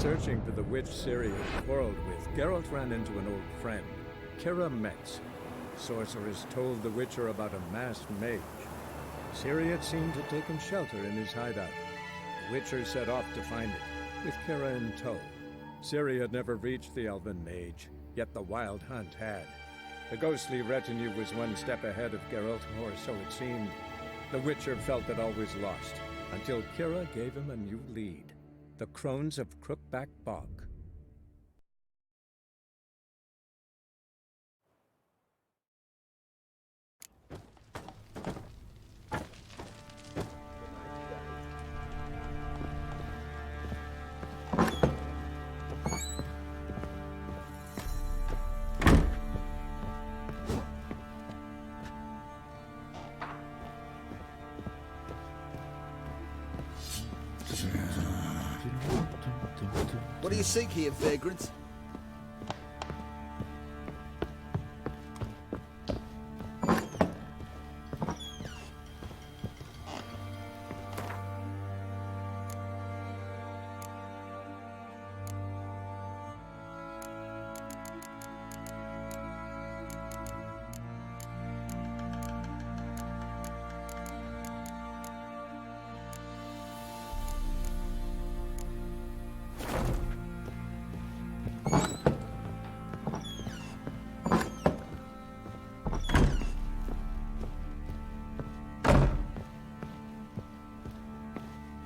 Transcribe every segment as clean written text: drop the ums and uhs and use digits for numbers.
searching for the witch Ciri had quarreled with, Geralt ran into an old friend, Kira Metz. Sorceress told the Witcher about a masked mage. Ciri had seemed to take taken shelter in his hideout. The Witcher set off to find it, with Kira in tow. Ciri had never reached the elven mage, yet the wild hunt had. The ghostly retinue was one step ahead of Geralt, or so it seemed. The Witcher felt that all was lost, until Kira gave him a new lead. The Crones of Crookback Bog. What do you seek here, vagrants?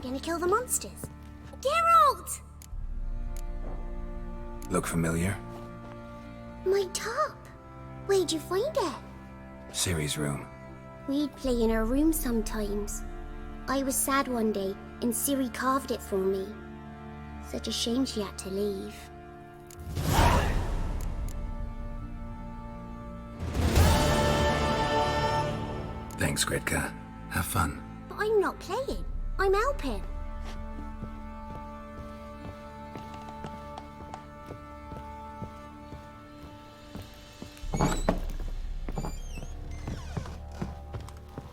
Gonna kill the monsters? Geralt! Look familiar? My top. Where'd you find it? Ciri's room. We'd play in her room sometimes. I was sad one day, and Ciri carved it for me. Such a shame she had to leave. Thanks, Gritka. Have fun. But I'm not playing. I'm helping.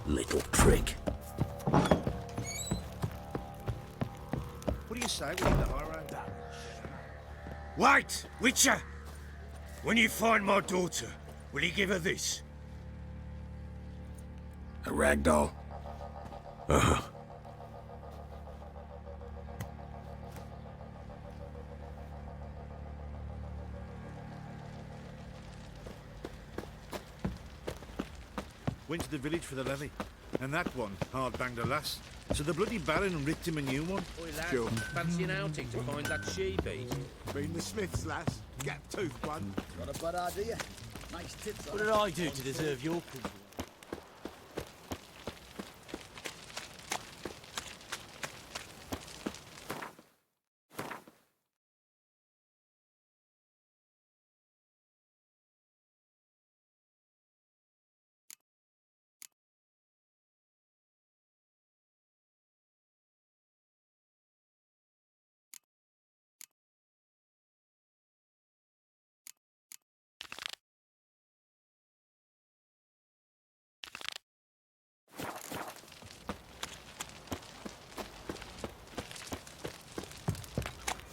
Little prick. What do you say we hit the high road? Wait, Witcher! When you find my daughter, will you give her this? A ragdoll. Uh-huh. Went to the village for the levy, and that one hard banged a lass. So the bloody Baron ripped him a new one. Oi, lad, fancy an outing to find that she-beast? Been the Smiths, lass. Gap-toothed one. Got a bad idea. Nice tits. What did I do to deserve your company?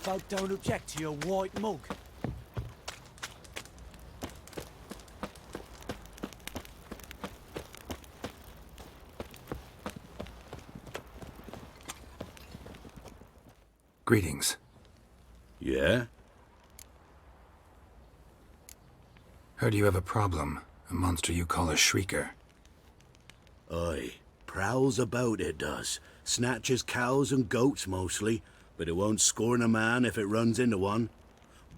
Folk don't object to your white mug. Greetings. Yeah? Heard you have a problem. A monster you call a shrieker. Aye. Prowls about, it does. Snatches cows and goats mostly, but it won't scorn a man if it runs into one.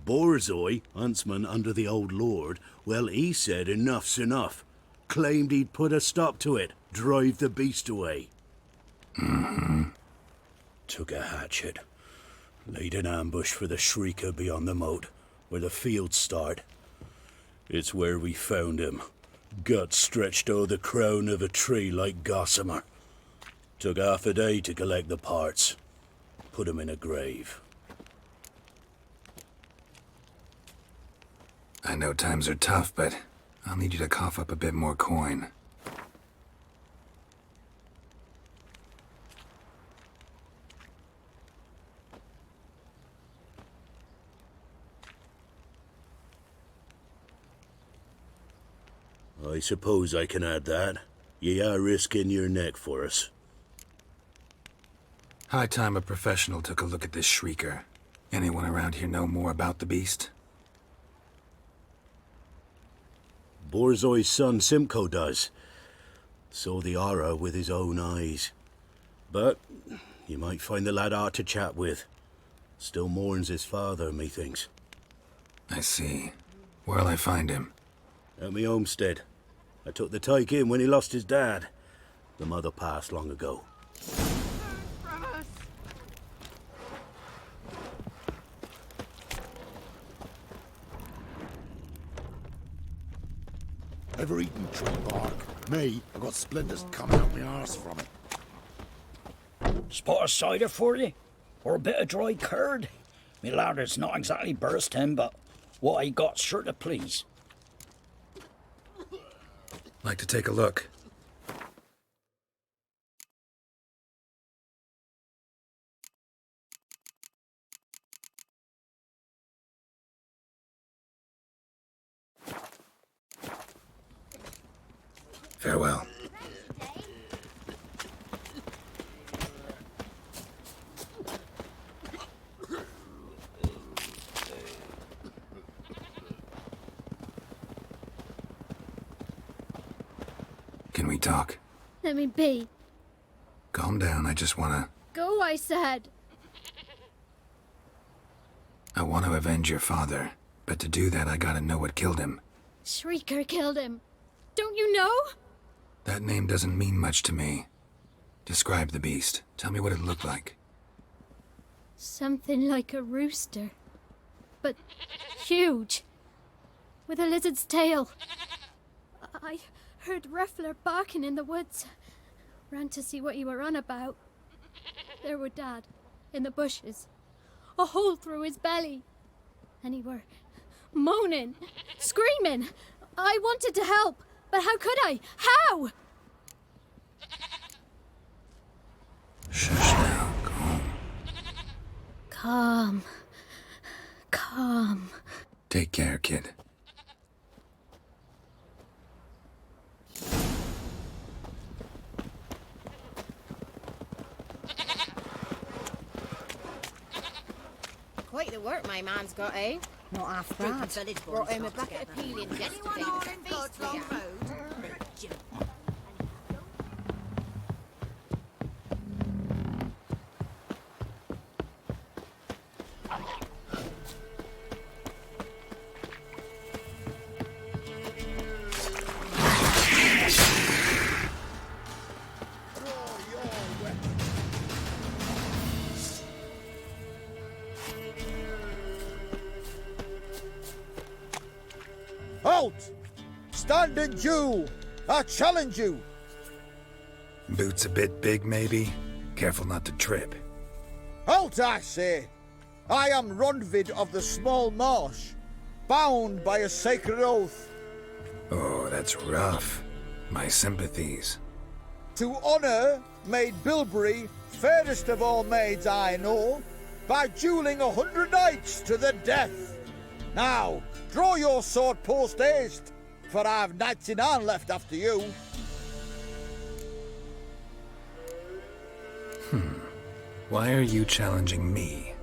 Borzoi, huntsman under the old lord, well, he said enough's enough. Claimed he'd put a stop to it, drive the beast away. Took a hatchet. Laid an ambush for the shrieker beyond the moat, where the fields start. It's where we found him. Guts stretched o'er the crown of a tree like gossamer. Took half a day to collect the parts. Put him in a grave. I know times are tough, but I'll need you to cough up a bit more coin. I suppose I can add that. Ye are risking your neck for us. High time a professional took a look at this shrieker. Anyone around here know more about the beast? Borzoi's son Simcoe does. Saw the aura with his own eyes. But you might find the lad hard to chat with. Still mourns his father, methinks. I see. Where'll I find him? At me homestead. I took the tyke in when he lost his dad. The mother passed long ago. Ever eaten tree bark? Me, I got splinters coming out my arse from it. Spot of cider for you? Or a bit of dry curd? Me larder's not exactly bursting, but what I got's sure to please. Like to take a look. Farewell. Can we talk? Let me be. Calm down, I just wanna... Go, I said. I want to avenge your father, but to do that I gotta know what killed him. Shrieker killed him. Don't you know? That name doesn't mean much to me. Describe the beast. Tell me what it looked like. Something like a rooster. But huge. With a lizard's tail. I heard Ruffler barking in the woods. Ran to see what you were on about. There were Dad, in the bushes. A hole through his belly. And he were moaning, screaming. I wanted to help, but how could I? How? Shush now, calm. Calm. Calm. Take care, kid. Quite the work my man's got, eh? Not half bad. Brought him a bucket of peelings yesterday. Halt! Stand and Jew! I challenge you! Boots a bit big, maybe? Careful not to trip. Halt, I say! I am Ronvid of the Small Marsh, bound by a sacred oath. Oh, that's rough. My sympathies. To honour Maid Bilberry, fairest of all maids I know, by duelling 100 knights to the death. Now, draw your sword post haste, for I've 99 left after you. Why are you challenging me?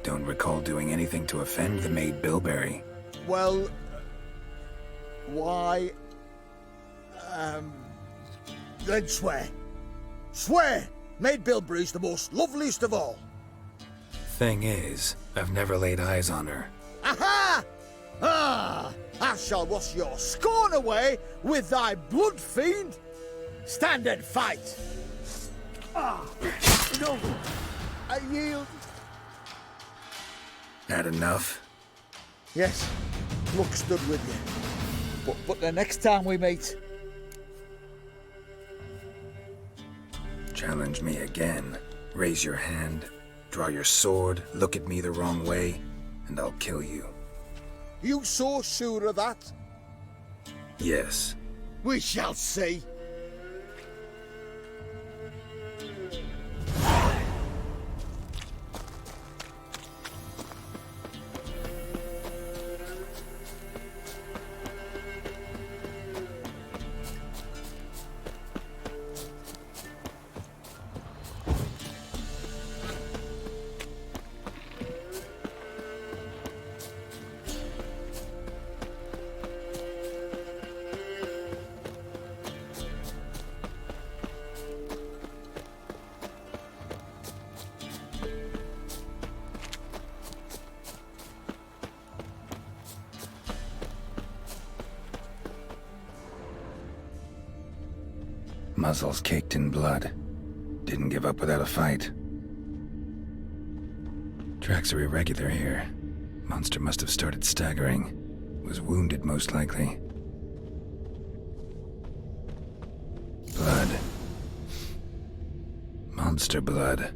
Don't recall doing anything to offend the maid Bilberry. Well, why... then swear. Swear! Maid Bilberry's the most loveliest of all. Thing is, I've never laid eyes on her. Aha! Ah! I shall wash your scorn away with thy blood, fiend! Stand and fight! Ah! No! I yield. Had enough? Yes, luck stood with you. But the next time we meet... Challenge me again. Raise your hand, draw your sword, look at me the wrong way, and I'll kill you. You so sure of that? Yes. We shall see. Muzzles caked in blood. Didn't give up without a fight. Tracks are irregular here. Monster must have started staggering. Was wounded, most likely. Blood. Monster blood.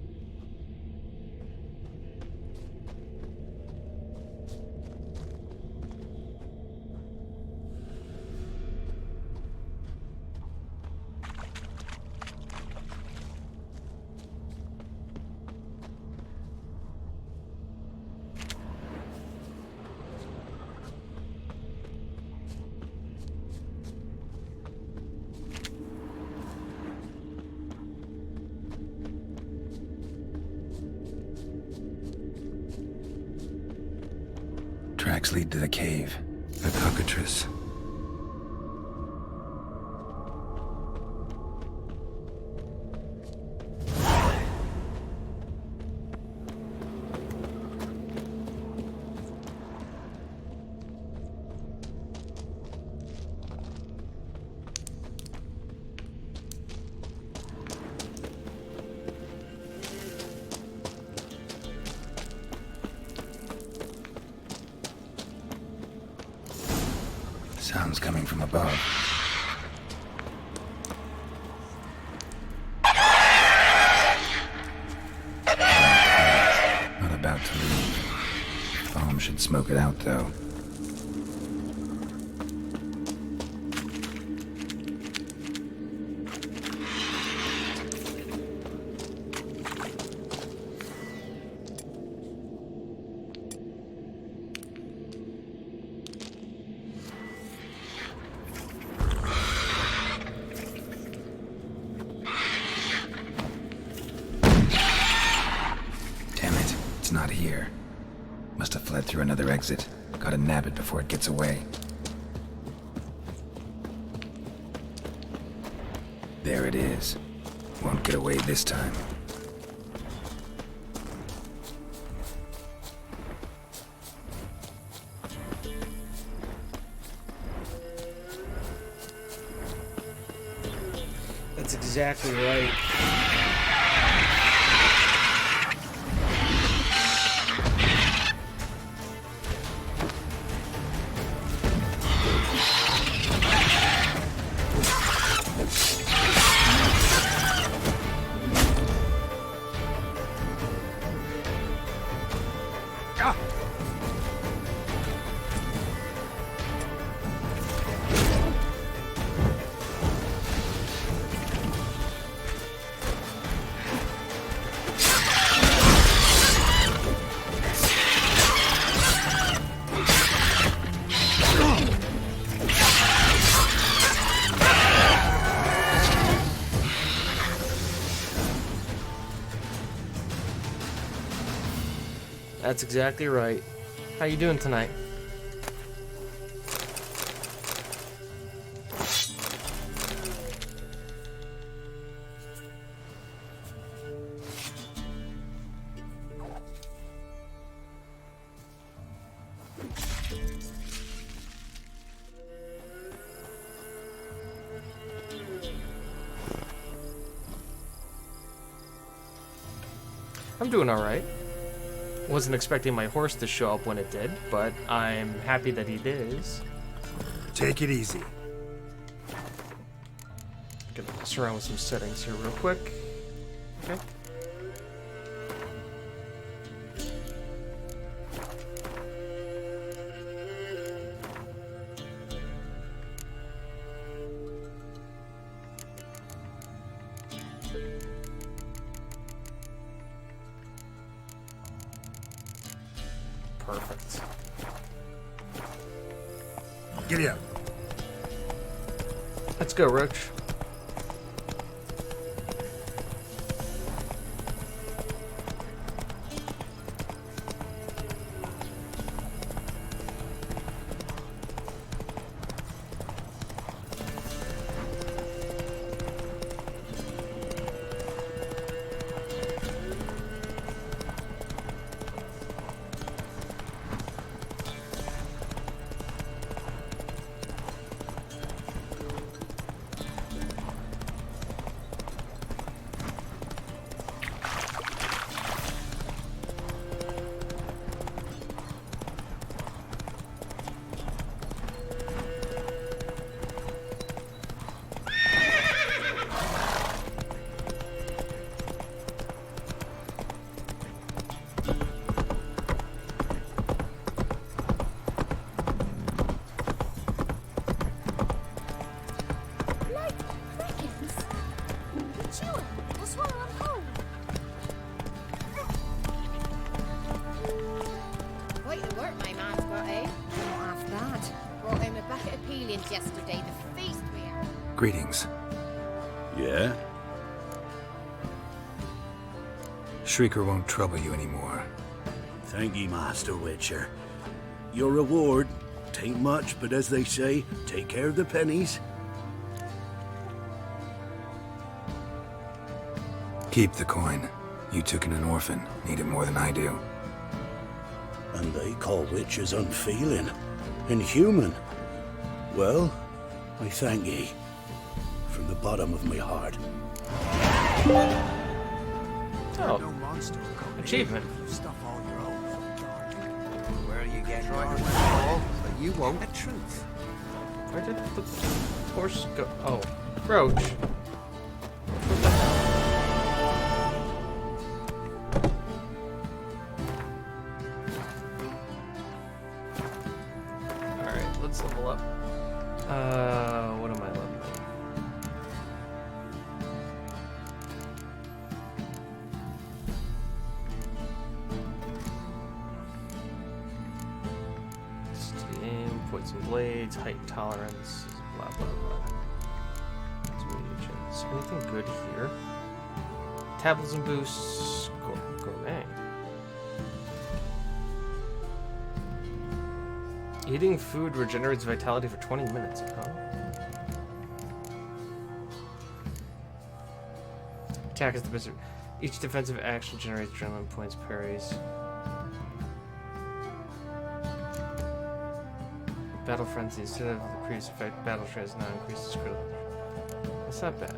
Tracks lead to the cave. A cockatrice. Sounds coming from above. Not about to leave. Bomb should smoke it out, though. It's not here. Must have fled through another exit. Gotta nab it before it gets away. There it is. Won't get away this time. That's exactly right. That's exactly right. How you doing tonight? I'm doing all right. Wasn't expecting my horse to show up when it did, but I'm happy that he did. Take it easy. Gonna mess around with some settings here real quick. Okay. Perfect. Giddy up. Let's go, Roach. yesterday, the feast we had. Greetings. Yeah? Shrieker won't trouble you anymore. Thank ye, Master Witcher. Your reward, tain't much, but as they say, take care of the pennies. Keep the coin. You took in an orphan. Need it more than I do. And they call witches unfeeling, inhuman. Well, I thank ye. From the bottom of my heart. Oh. No monster will come Achievement. in. You stuff all your own from dark. Where you get yours all, but you won't. The truth. Where did the horse go? Oh, Roach. Alright, let's level up. What am I leveling? Steam, poison blades, height tolerance, blah blah blah. Reagents. Anything good here? Metabolism boosts, gourmet. Eating food regenerates vitality for 20 minutes. Oh. Attack is the best. Each defensive action generates adrenaline points, parries. Battle frenzy. Instead of the previous effect, battle stress now increases critical. That's not bad.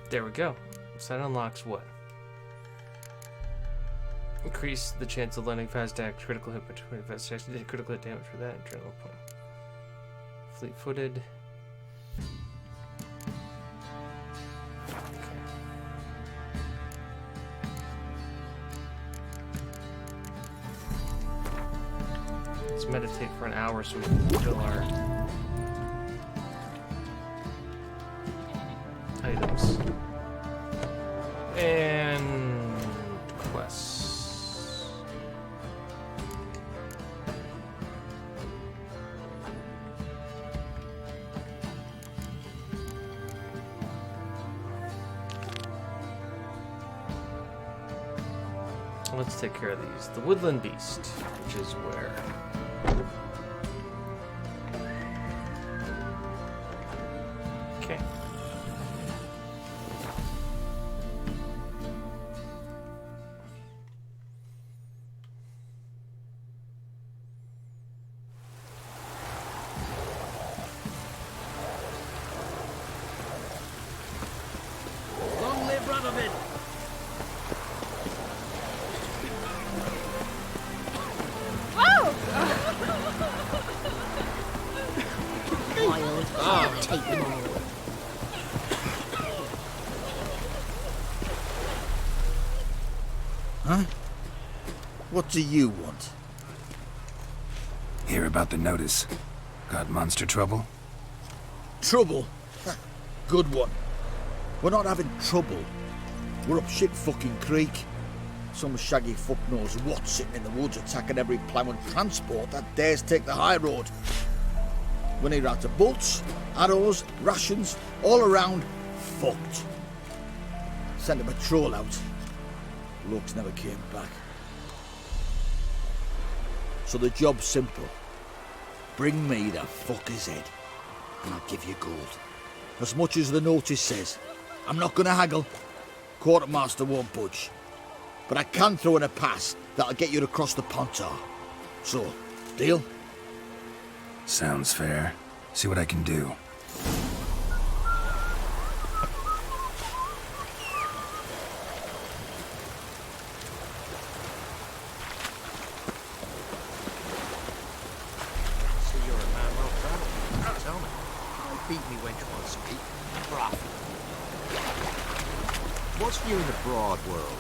There we go. So that unlocks what? Increase the chance of landing fast act, critical hit by 25 did critical hit damage for that, adrenaline point. Fleet-footed. Okay. Let's meditate for an hour so we can fill our items. And quests. Let's take care of these. The Woodland Beast, which is where? Okay. Long live Radovid! Wild. Take them all. Huh? What do you want? Hear about the notice. Got monster trouble? Trouble? Good one. We're not having trouble. We're up shit fucking creek. Some shaggy fuck knows what sitting in the woods attacking every plough and transport that dares take the high road. We're near out of bolts, arrows, rations, all around, fucked. Sent a patrol out. Blokes never came back. So the job's simple. Bring me the fucker's head, and I'll give you gold. As much as the notice says. I'm not gonna haggle. Quartermaster won't budge. But I can throw in a pass that'll get you across the Pontar. So, deal? Sounds fair. See what I can do. beat me wench won't speak. Rough. What's new in the broad world?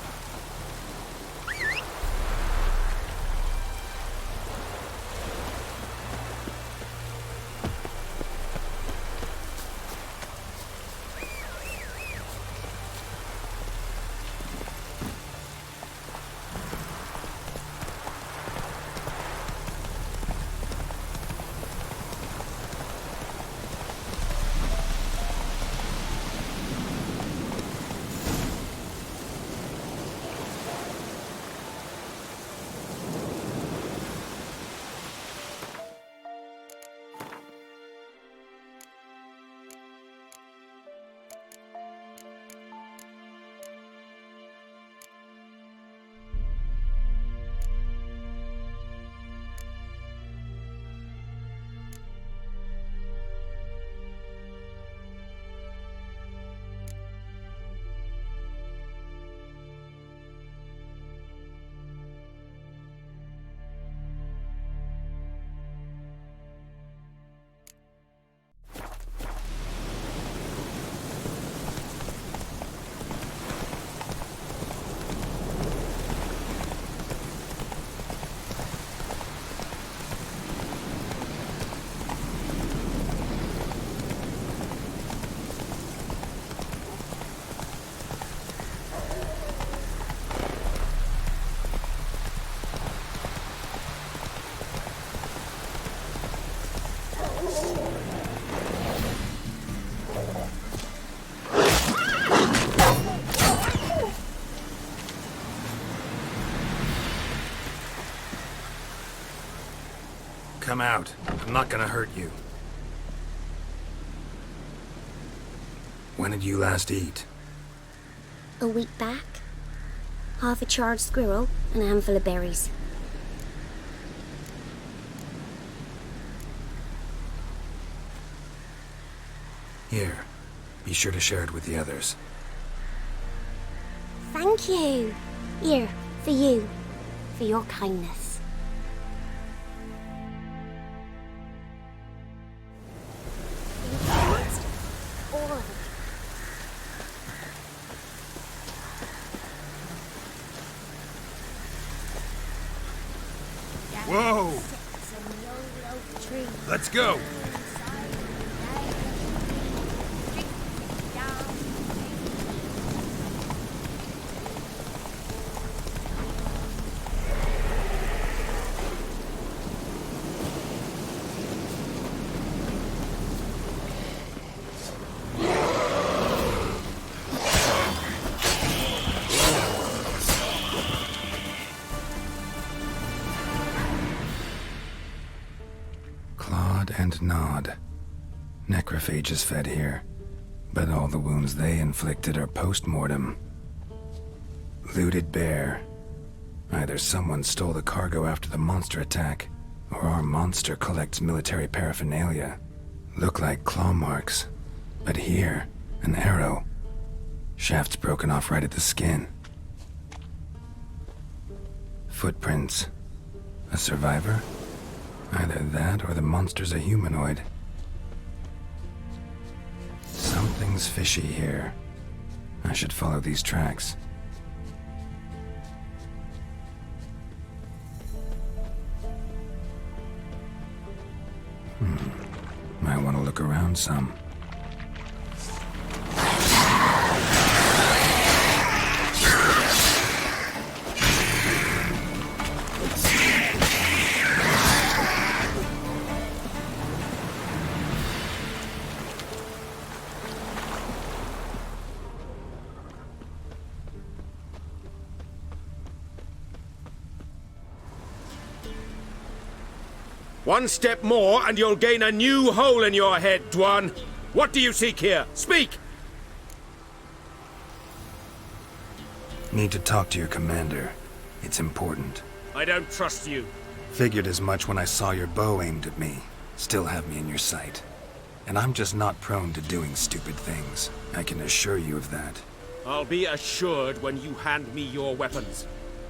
Come out. I'm not gonna hurt you. When did you last eat? A week back. Half a charred squirrel and a handful of berries. Here. Be sure to share it with the others. Thank you. Here, for you. For your kindness. Whoa! Let's go! And nod. Necrophages fed here, but all the wounds they inflicted are post-mortem. Looted bear. Either someone stole the cargo after the monster attack, or our monster collects military paraphernalia. Look like claw marks, but here, an arrow. Shaft's broken off right at the skin. Footprints. A survivor? Either that or the monster's a humanoid. Something's fishy here. I should follow these tracks. Might want to look around some. One step more and you'll gain a new hole in your head, Dwan. What do you seek here? Speak! Need to talk to your commander. It's important. I don't trust you. Figured as much when I saw your bow aimed at me. Still have me in your sight. And I'm just not prone to doing stupid things. I can assure you of that. I'll be assured when you hand me your weapons.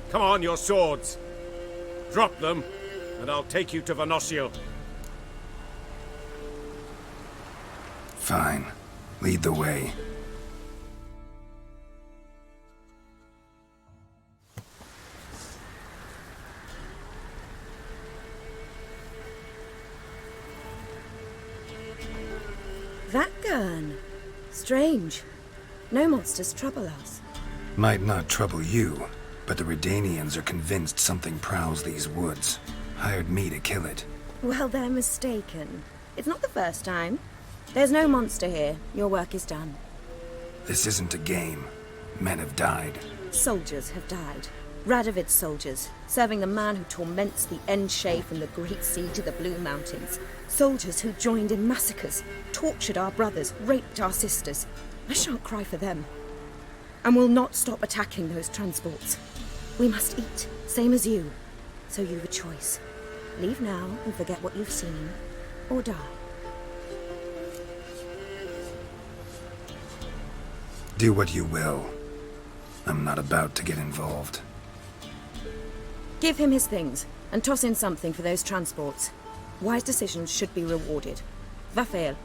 Come on, your swords. Drop them, and I'll take you to Venosio. Fine. Lead the way. That gun. Strange. No monsters trouble us. Might not trouble you, but the Redanians are convinced something prowls these woods. Hired me to kill it. Well, they're mistaken. It's not the first time. There's no monster here. Your work is done. This isn't a game. Men have died. Soldiers have died. Radovid's soldiers, serving the man who torments the End-Shay from the Great Sea to the Blue Mountains. Soldiers who joined in massacres, tortured our brothers, raped our sisters. I shan't cry for them. And will not stop attacking those transports. We must eat, same as you. So you've a choice. Leave now and forget what you've seen, or die. Do what you will. I'm not about to get involved. Give him his things, and toss in something for those transports. Wise decisions should be rewarded. Vafael.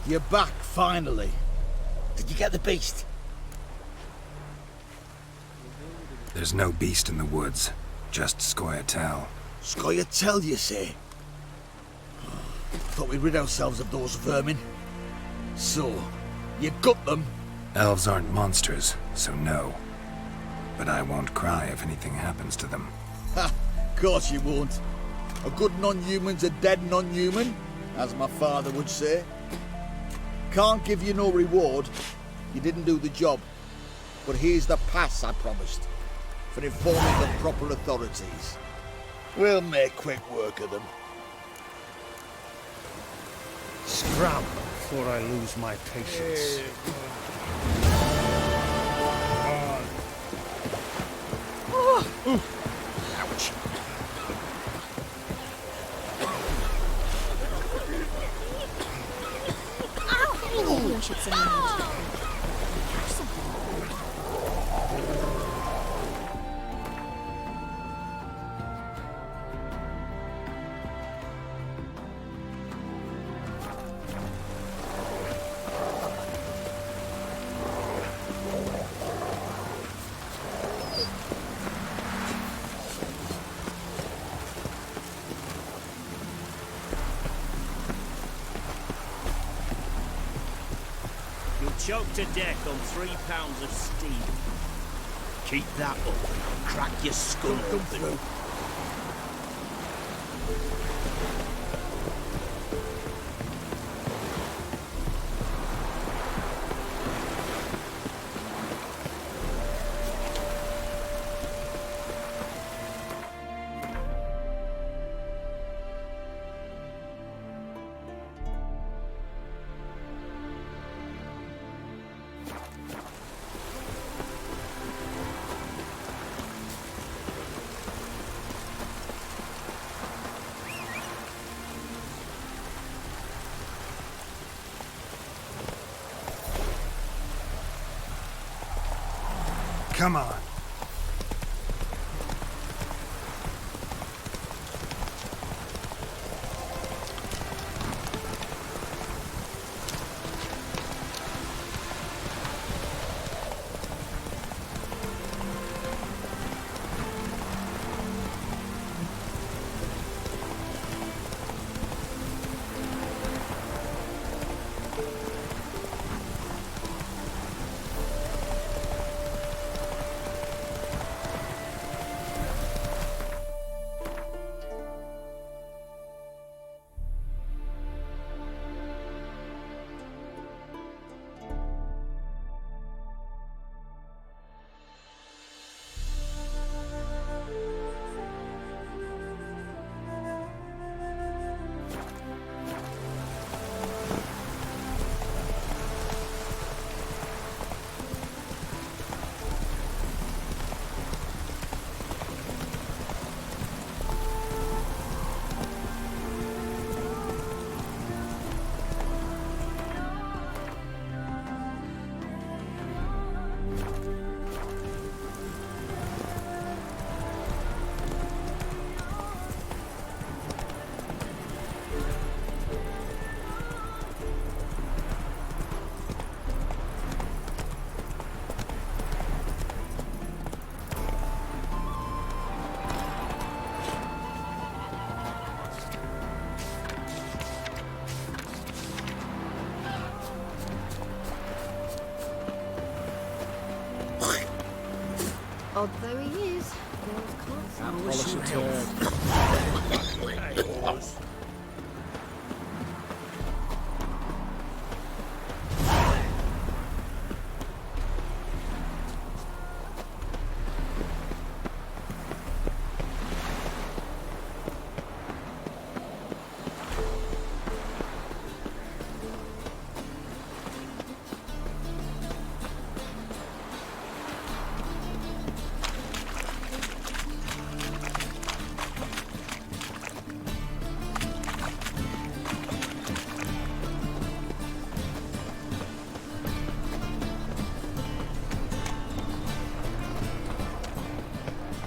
You're back, finally. Did you get the beast? There's no beast in the woods, just Scoia'tael. Scoia'tael, you say? Thought we'd rid ourselves of those vermin. So, you got them? Elves aren't monsters, so no. But I won't cry if anything happens to them. Ha! Course you won't. A good non-human's a dead non-human, as my father would say. Can't give you no reward. You didn't do the job. But here's the pass I promised, for informing the proper authorities. We'll make quick work of them. Scram before I lose my patience. Ouch. Maybe I should say that. Choked to death on 3 pounds of steel. Keep that up, and crack your skull open. Come on. Odd though he is, girls can't Polish a turd.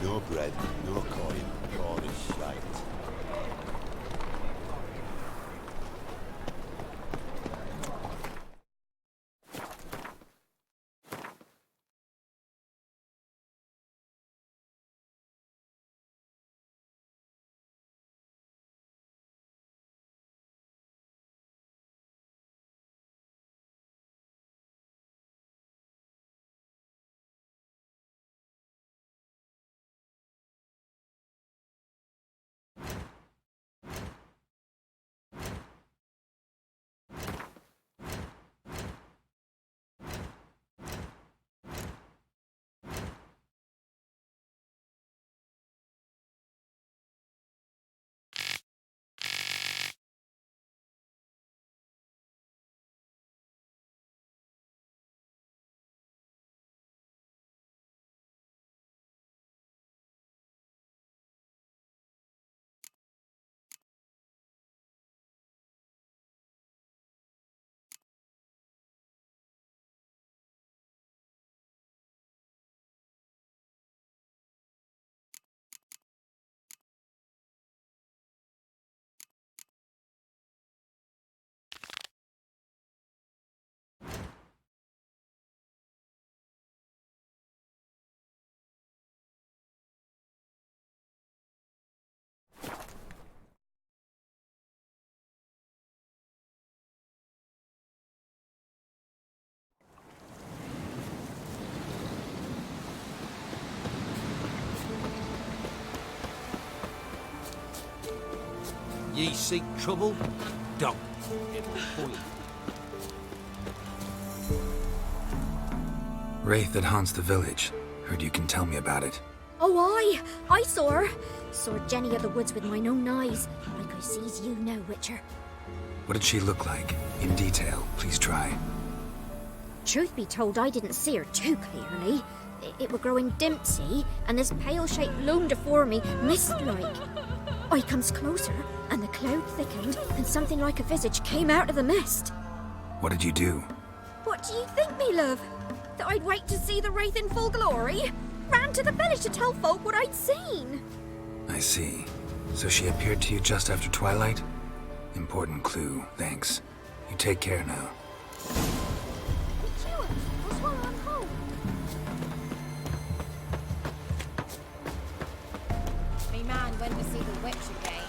No bread, no coin, all is shite. Ye seek trouble? Don't. It'll point. Wraith that haunts the village. Heard you can tell me about it. Oh, I saw her. Saw Jenny of the woods with mine own eyes, like I sees you now, Witcher. What did she look like? In detail, please try. Truth be told, I didn't see her too clearly. It were growing dim, see, and this pale shape loomed afore me, mist-like. I comes closer, and the cloud thickened, and something like a visage came out of the mist. What did you do? What do you think, me love? that I'd wait to see the wraith in full glory. Ran to the village to tell folk what I'd seen. I see. So she appeared to you just after twilight? Important clue, thanks. You take care now. Me man went to see the witch again.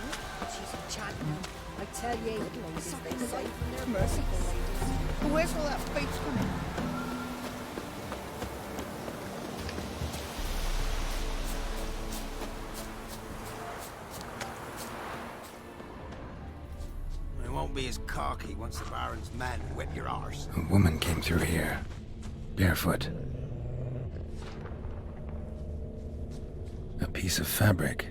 She's enchanting. I tell ye, ladies, they say they're merciful ladies. Where's all that faith coming? It won't be as cocky once the Baron's men whip your arse. A woman came through here, barefoot. A piece of fabric,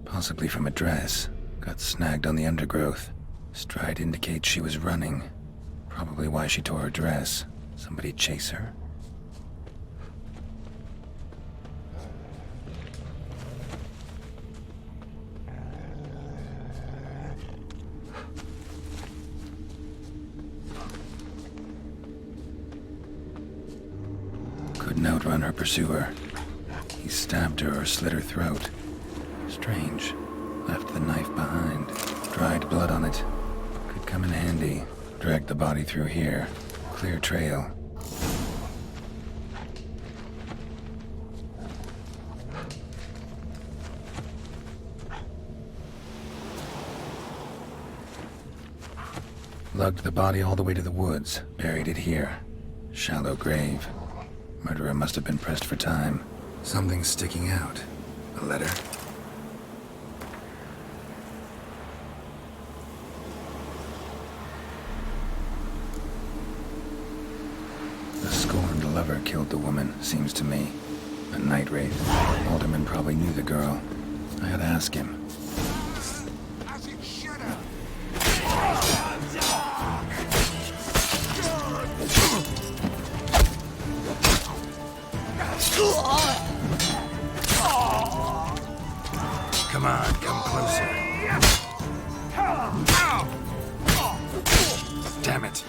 possibly from a dress, got snagged on the undergrowth. Stride indicates she was running. Probably why she tore her dress. Somebody chase her? Couldn't outrun her pursuer. He stabbed her or slit her throat. Strange. Left the knife behind. Dried blood on it. Could come in handy. Dragged the body through here. Clear trail. Lugged the body all the way to the woods. Buried it here. Shallow grave. Murderer must have been pressed for time. Something's sticking out. A letter? The scorned lover killed the woman, seems to me. A night wraith. Alderman probably knew the girl. I ought to ask him. As it should have. Come on, come closer. Damn it.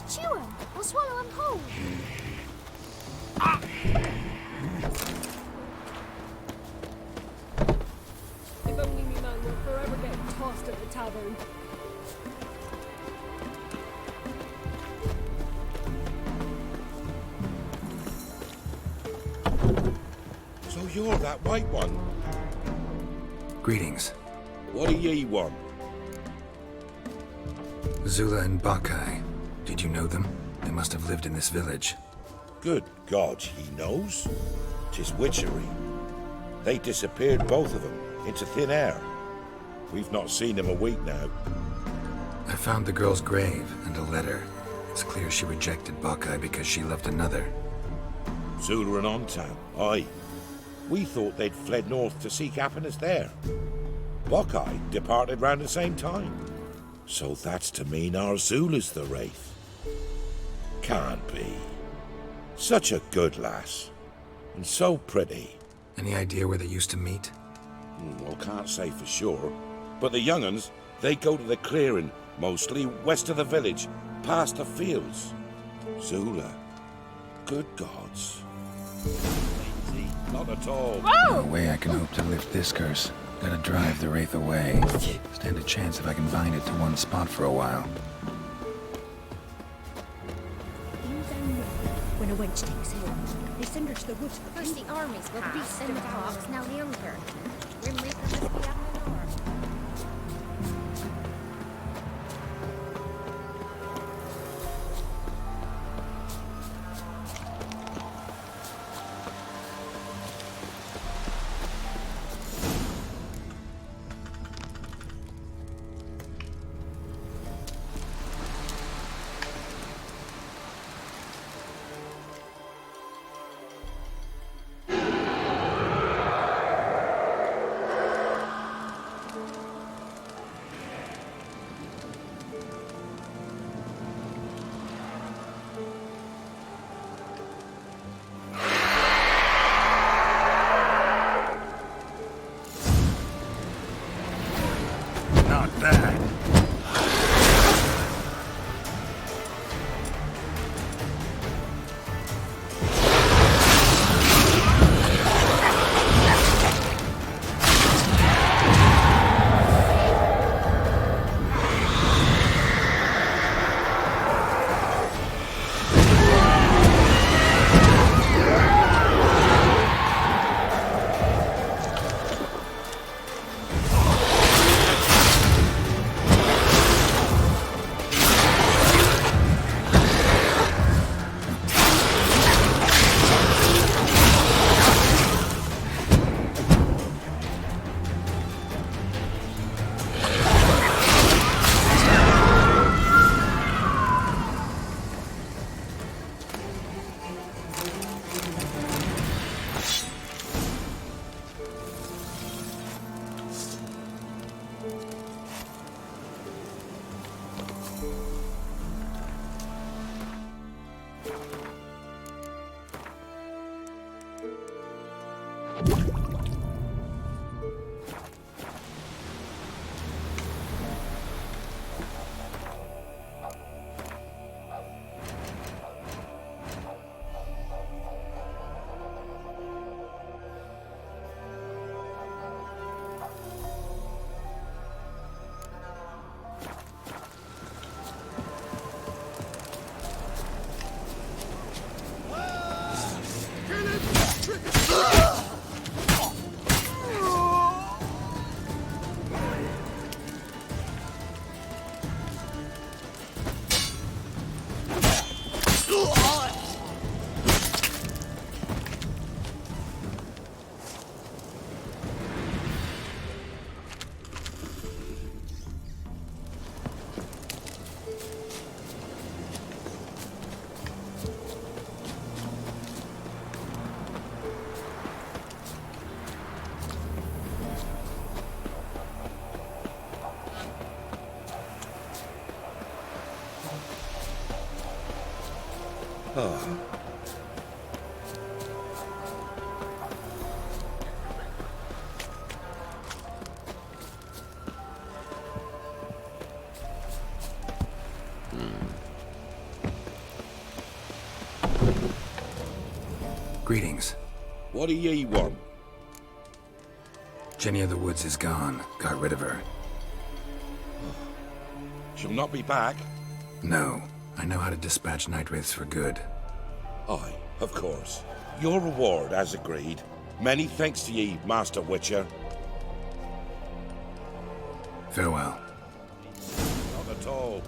Chew 'em or swallow 'em whole. If only me man will forever get tossed at the tavern. So you're that white one? Greetings. What do ye want? Zula and Bakai. Did you know them? They must have lived in this village. Good God, he knows. 'Tis witchery. They disappeared, both of them, into thin air. We've not seen them a week now. I found the girl's grave and a letter. It's clear she rejected Bakai because she loved another. Zula and Ontown, aye. We thought they'd fled north to seek happiness there. Bakai departed round the same time. So that's to mean our Zula's the wraith. can't be. Such a good lass. And so pretty. Any idea where they used to meet? Well, can't say for sure. But the young'uns, they go to the clearing, mostly west of the village, past the fields. Zula. Good gods. Not at all. No way I can hope to lift this curse. Gotta drive the wraith away. Stand a chance if I can bind it to one spot for a while. When a wench takes ill, they send her to the woods. First the armies will beast in the parks, now the younger. Grim Reaper must be having an arm. Not bad. Oh. Greetings. What do ye want? Jenny of the Woods is gone. Got rid of her. She'll not be back? No. I know how to dispatch night wraiths for good. Aye, of course. Your reward, as agreed. Many thanks to ye, Master Witcher. Farewell. Not at all.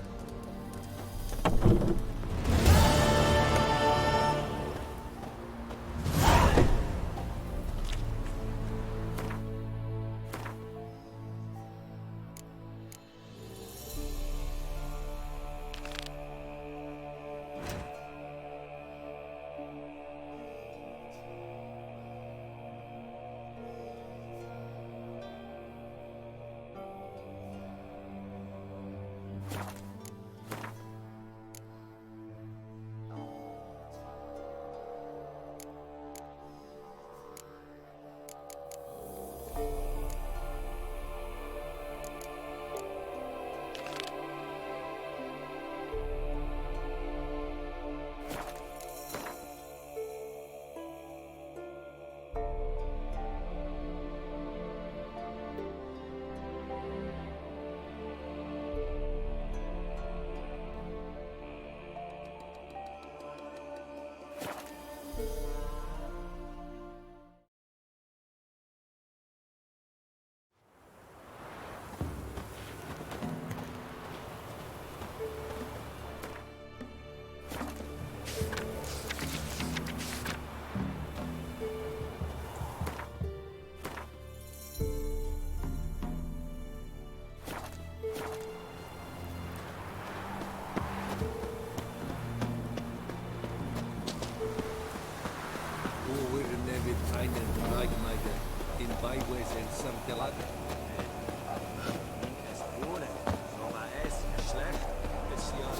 always in some killer. Es wurde, aber es ist schlecht. Ist ja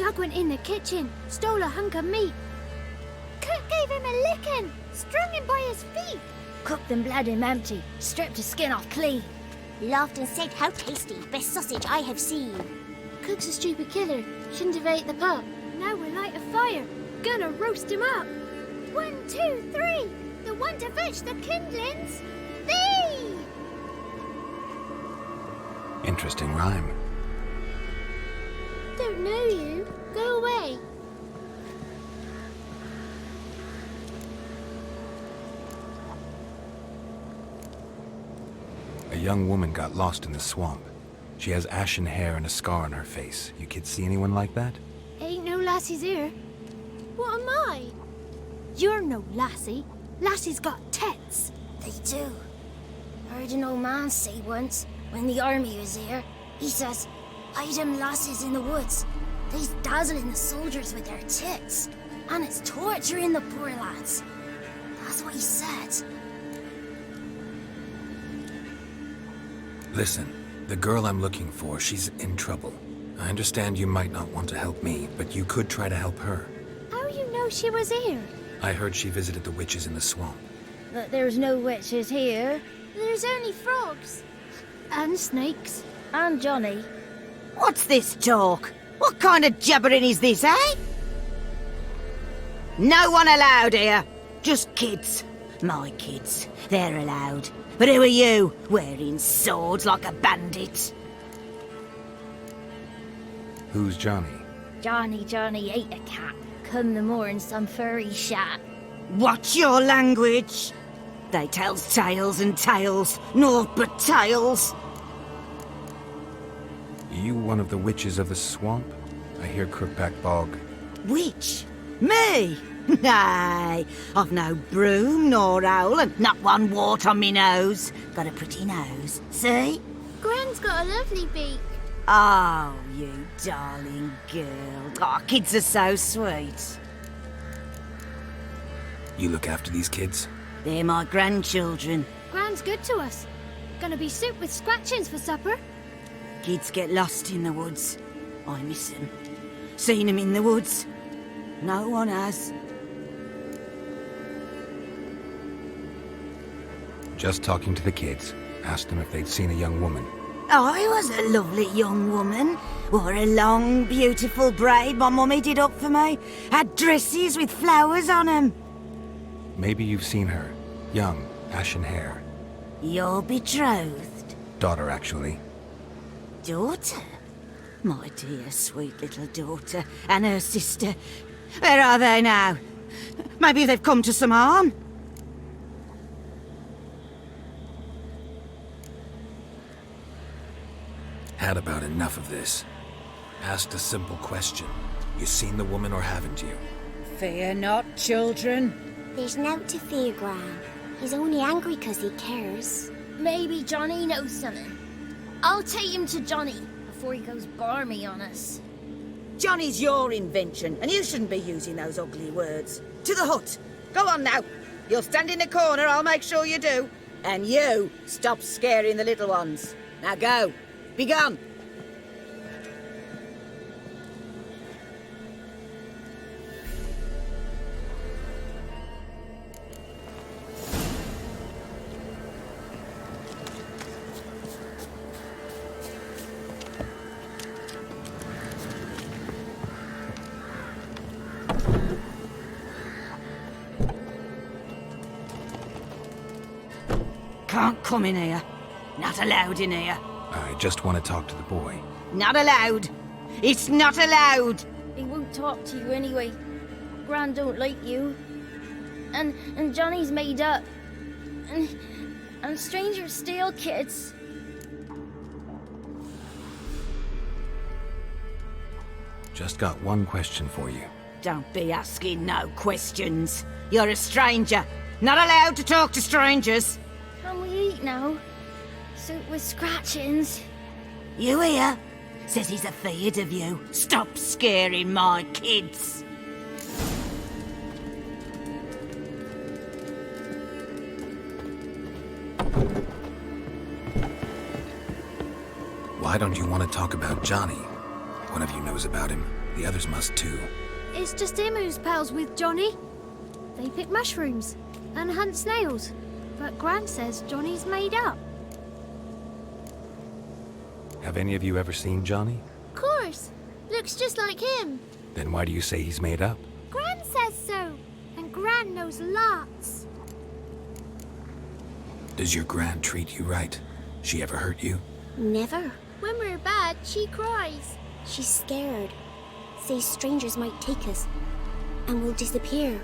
Dad went in the kitchen, stole a hunk of meat. Cook gave him a licking, strung him by his feet. Cooked and bled him empty, stripped his skin off clean. Laughed and said, "How tasty, best sausage I have seen." Cook's a stupid killer, shouldn't have ate the pup. Now we'll light a fire, gonna roast him up. 1, 2, 3, the one to fetch the kindlings, thee! Interesting rhyme. Don't know you, go away. A young woman got lost in the swamp. She has ashen hair and a scar on her face. You kids see anyone like that? Ain't no lassies here. What am I? You're no lassie. Lassie's got tits. They do. Heard an old man say once, when the army was here, he says, hide them lasses in the woods. They's dazzling the soldiers with their tits. And it's torturing the poor lads. That's what he said. Listen, the girl I'm looking for, she's in trouble. I understand you might not want to help me, but you could try to help her. How you know she was here? I heard she visited the witches in the swamp. But there's no witches here. There's only frogs. And snakes. And Johnny. What's this talk? What kind of jabbering is this, eh? No one allowed here. Just kids. My kids. They're allowed. But who are you, wearing swords like a bandit? Who's Johnny? Johnny ate a cat. Come the more in some furry shat. Watch your language. They tells tales and tales, naught but tales. You one of the witches of the swamp? I hear Crookback Bog. Witch? Me? Nay, I've no broom nor owl and not one wart on me nose. Got a pretty nose, see? Gwen's got a lovely beak. Oh, you darling girl. Oh, kids are so sweet. You look after these kids? They're my grandchildren. Gran's good to us. Gonna be soup with scratchings for supper. Kids get lost in the woods. I miss them. Seen them in the woods. No one has. Just talking to the kids. Asked them if they'd seen a young woman. I was a lovely young woman. Wore a long, beautiful braid my mummy did up for me. Had dresses with flowers on 'em. Maybe you've seen her. Young, ashen hair. You're betrothed? Daughter, actually. Daughter? My dear, sweet little daughter. And her sister. Where are they now? Maybe they've come to some harm? Had about enough of this. Asked a simple question. You seen the woman or haven't you? Fear not, children. There's nought to fear, Gran. He's only angry 'cause he cares. Maybe Johnny knows something. I'll take him to Johnny before he goes barmy on us. Johnny's your invention, and you shouldn't be using those ugly words. To the hut. Go on now. You'll stand in the corner, I'll make sure you do. And you, stop scaring the little ones. Now go. Be gone. Can't come in here. Not allowed in here. I just want to talk to the boy. Not allowed. It's not allowed. He won't talk to you anyway. Gran don't like you. And Johnny's made up. And strangers steal kids. Just got one question for you. Don't be asking no questions. You're a stranger. Not allowed to talk to strangers. Can we eat now? Soup with scratchings. You hear? Says he's afeard of you. Stop scaring my kids. Why don't you want to talk about Johnny? One of you knows about him. The others must too. It's just him who's pals with Johnny. They pick mushrooms and hunt snails. But Gran says Johnny's made up. Have any of you ever seen Johnny? Of course. Looks just like him. Then why do you say he's made up? Gran says so. And Gran knows lots. Does your Gran treat you right? She ever hurt you? Never. When we're bad, she cries. She's scared. Says strangers might take us. And we'll disappear.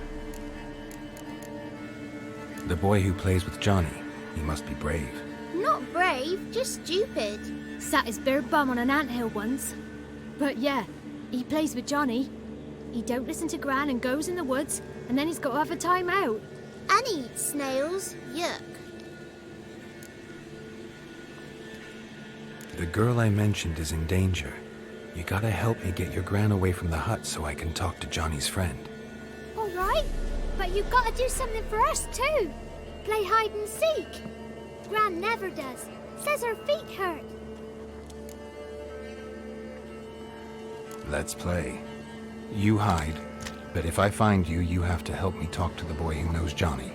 The boy who plays with Johnny, he must be brave. Not brave, just stupid. Sat his bare bum on an anthill once. But yeah, he plays with Johnny. He don't listen to Gran and goes in the woods, and then he's got to have a time out. And eats snails. Yuck. The girl I mentioned is in danger. You gotta help me get your Gran away from the hut so I can talk to Johnny's friend. All right, but you've got to do something for us too. Play hide and seek. Gran never does. Says her feet hurt. Let's play. You hide, but if I find you, you have to help me talk to the boy who knows Johnny.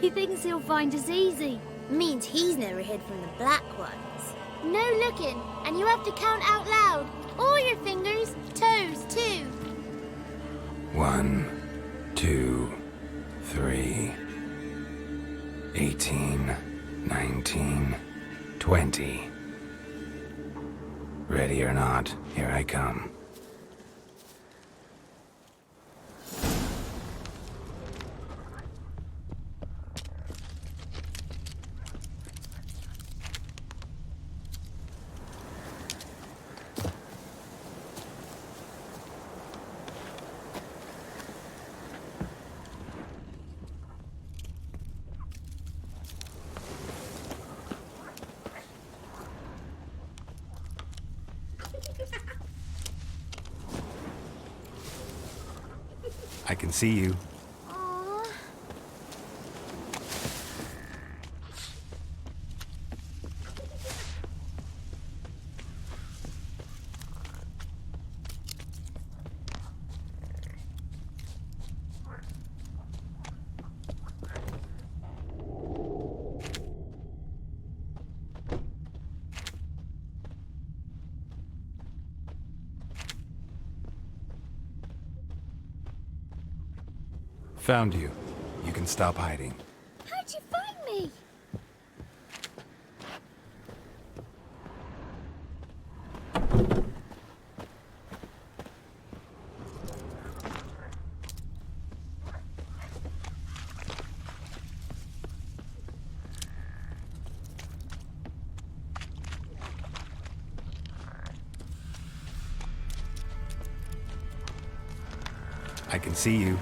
He thinks he'll find us easy. Means he's never hid from the black ones. No looking, and you have to count out loud. All your fingers, toes too. 1, 2, 3, 18, 19, 20. Ready or not, here I come. I can see you. Aww. Found you. You can stop hiding. How'd you find me? I can see you.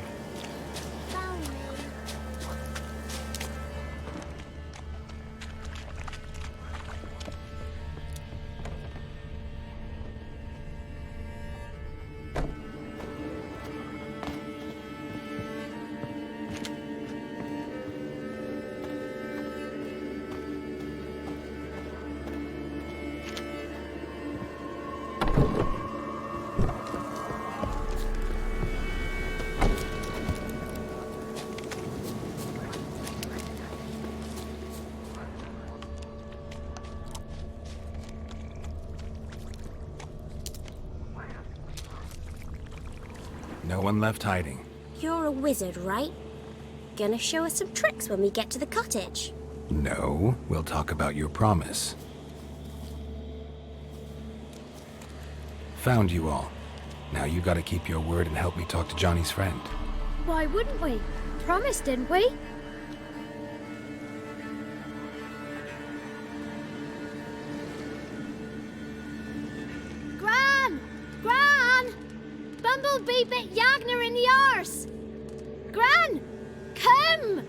No one left hiding. You're a wizard, right? Gonna show us some tricks when we get to the cottage. No, we'll talk about your promise. Found you all. Now you gotta keep your word and help me talk to Johnny's friend. Why wouldn't we? Promised, didn't we? Gran! Gran! Bumblebee bit Yagner in the arse! Gran! Come!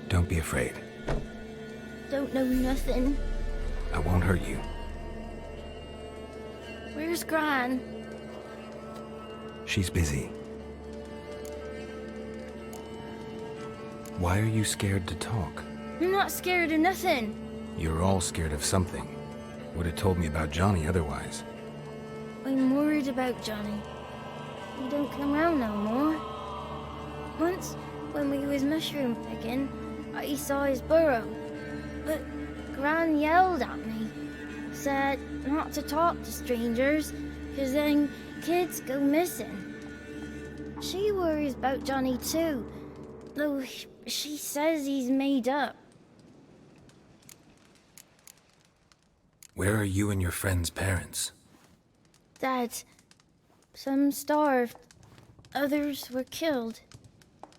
Don't be afraid. Don't know nothing. I won't hurt you. Where's Gran? She's busy. Why are you scared to talk? I'm not scared of nothing. You're all scared of something. Would have told me about Johnny otherwise. I'm worried about Johnny. He don't come round no more. Once, when we was mushroom picking, I saw his burrow. But Gran yelled at me. Said not to talk to strangers, 'cause then kids go missing. She worries about Johnny too, though she says he's made up. Where are you and your friend's parents? Dad, some starved, others were killed,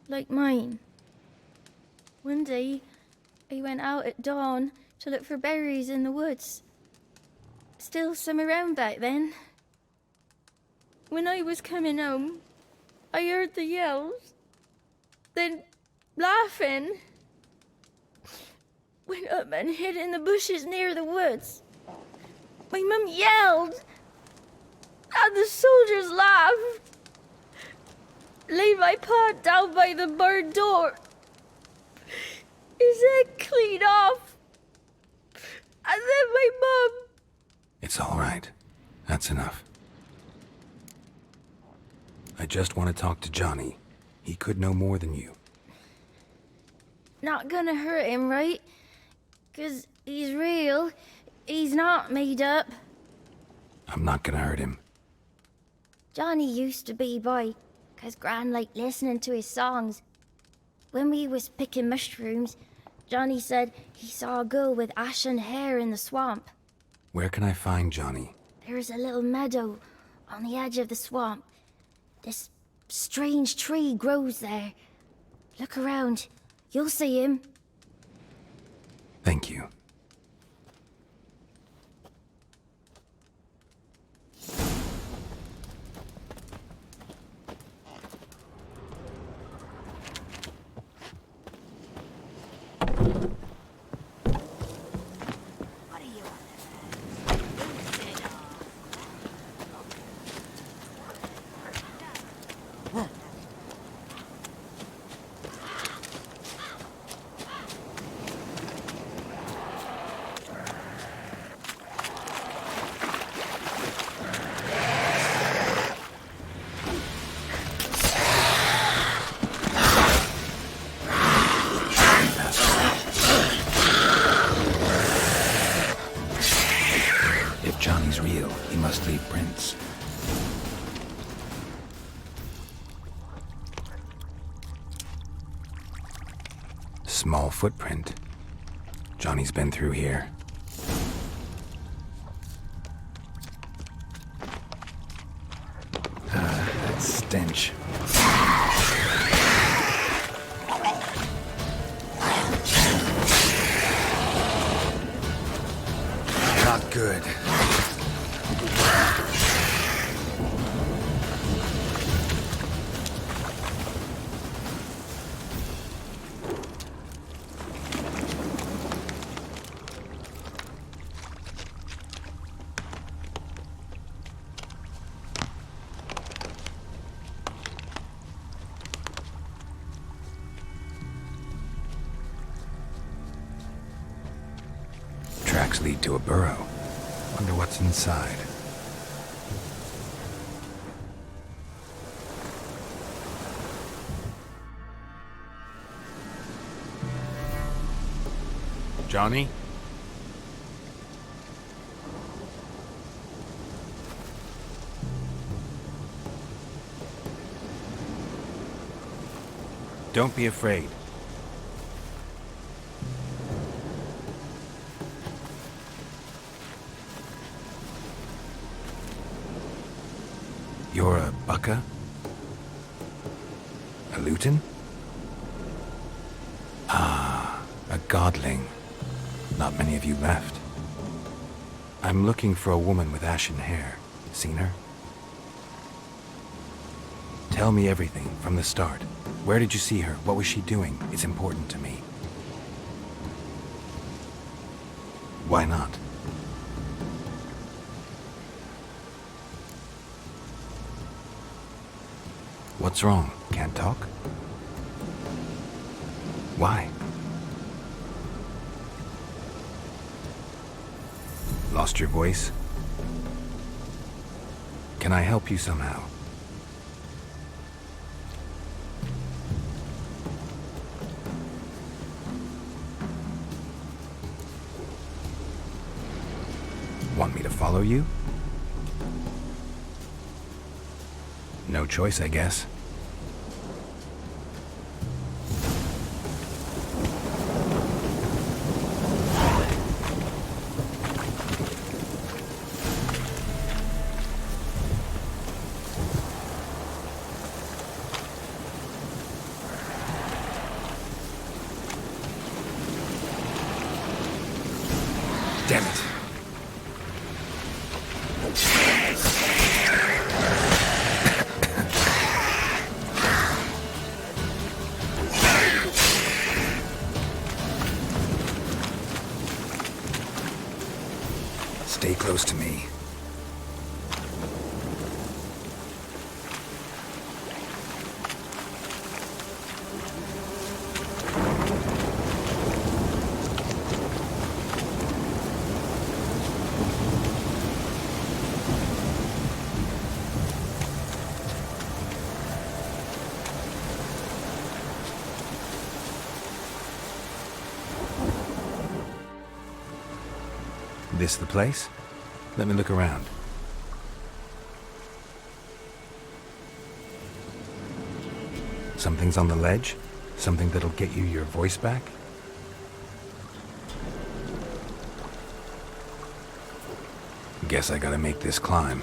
like mine. One day, I went out at dawn to look for berries in the woods. Still some around back then. When I was coming home, I heard the yells, then laughing. Went up and hid in the bushes near the woods. My mum yelled, and the soldiers laughed. Laid my pa down by the barn door. His head clean off. And then my mum... It's all right. That's enough. I just want to talk to Johnny. He could know more than you. Not gonna hurt him, right? 'Cause he's real. He's not made up. I'm not gonna hurt him. Johnny used to be boy, 'cause Gran liked listening to his songs. When we was picking mushrooms, Johnny said he saw a girl with ashen hair in the swamp. Where can I find Johnny? There's a little meadow on the edge of the swamp. This strange tree grows there. Look around. You'll see him. Thank you. Small footprint. Johnny's been through here. That stench. Not good. Tracks lead to a burrow. Wonder what's inside. Johnny? Don't be afraid. You're a Bucka? A Luton? Ah, a godling. Not many of you left. I'm looking for a woman with ashen hair. Seen her? Tell me everything from the start. Where did you see her? What was she doing? It's important to me. Why not? What's wrong? Can't talk? Why? Lost your voice? Can I help you somehow? Want me to follow you? No choice, I guess. Damn it. Stay close to me. This the place? Let me look around. Something's on the ledge? Something that'll get you your voice back? Guess I gotta make this climb.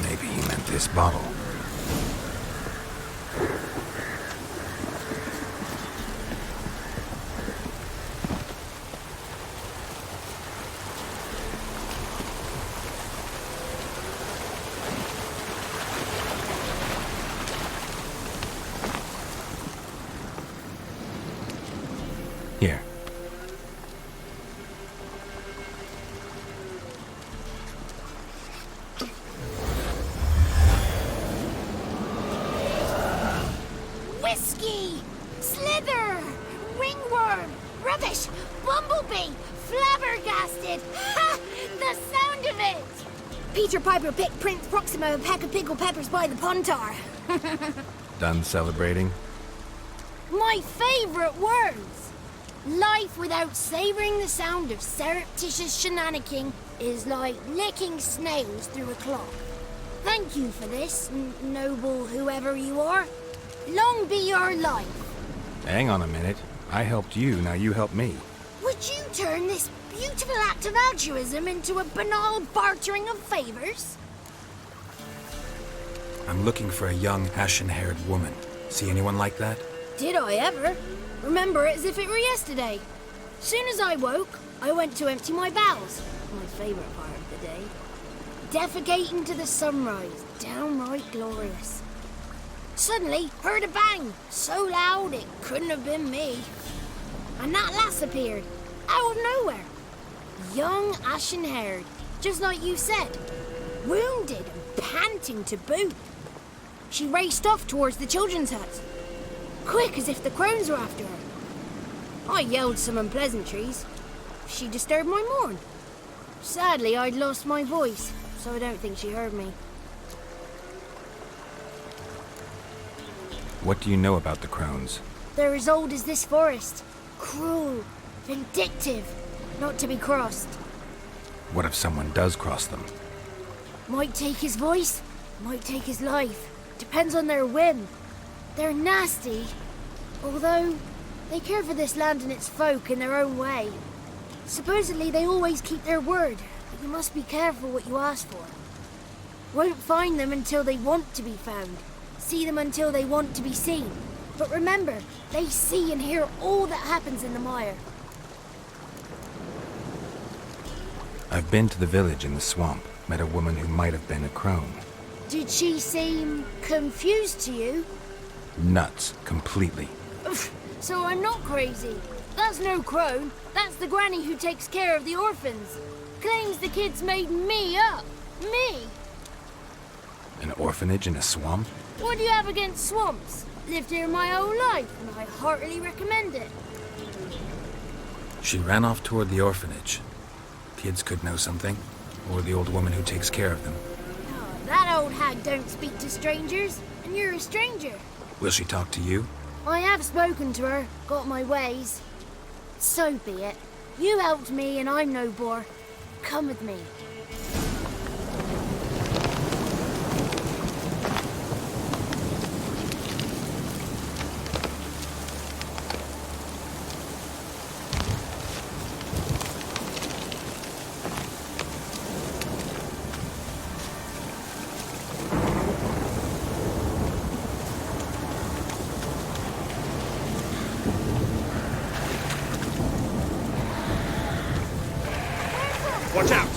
Maybe he meant this bottle. Here. Whiskey! Slither! Ringworm! Rubbish! Bumblebee! Flabbergasted! Ha! The sound of it! Peter Piper picked Prince Proxima a pack of pickled peppers by the puntar. Done celebrating? My favourite words! Life without savouring the sound of surreptitious shenanigans is like licking snails through a cloth. Thank you for this, noble whoever you are. Long be your life. Hang on a minute. I helped you, now you help me. Would you turn this beautiful act of altruism into a banal bartering of favours? I'm looking for a young, ashen-haired woman. See anyone like that? Did I ever? Remember it as if it were yesterday. Soon as I woke, I went to empty my bowels. My favourite part of the day. Defecating to the sunrise. Downright glorious. Suddenly, heard a bang. So loud it couldn't have been me. And that lass appeared. Out of nowhere. Young, ashen-haired. Just like you said. Wounded and panting to boot. She raced off towards the children's hut. Quick as if the crones were after her. I yelled some unpleasantries. She disturbed my morn. Sadly, I'd lost my voice, so I don't think she heard me. What do you know about the crones? They're as old as this forest. Cruel, vindictive, not to be crossed. What if someone does cross them? Might take his voice, might take his life. Depends on their whim. They're nasty, although they care for this land and its folk in their own way. Supposedly they always keep their word, but you must be careful what you ask for. Won't find them until they want to be found. See them until they want to be seen. But remember, they see and hear all that happens in the mire. I've been to the village in the swamp, met a woman who might have been a crone. Did she seem confused to you? Nuts, completely. So I'm not crazy. That's no crone. That's the granny who takes care of the orphans. Claims the kids made me up. Me! An orphanage in a swamp? What do you have against swamps? Lived here my whole life, and I heartily recommend it. She ran off toward the orphanage. Kids could know something, or the old woman who takes care of them. Oh, that old hag don't speak to strangers, and you're a stranger. Will she talk to you? I have spoken to her, got my ways. So be it. You helped me, and I'm no bore. Come with me. Watch out!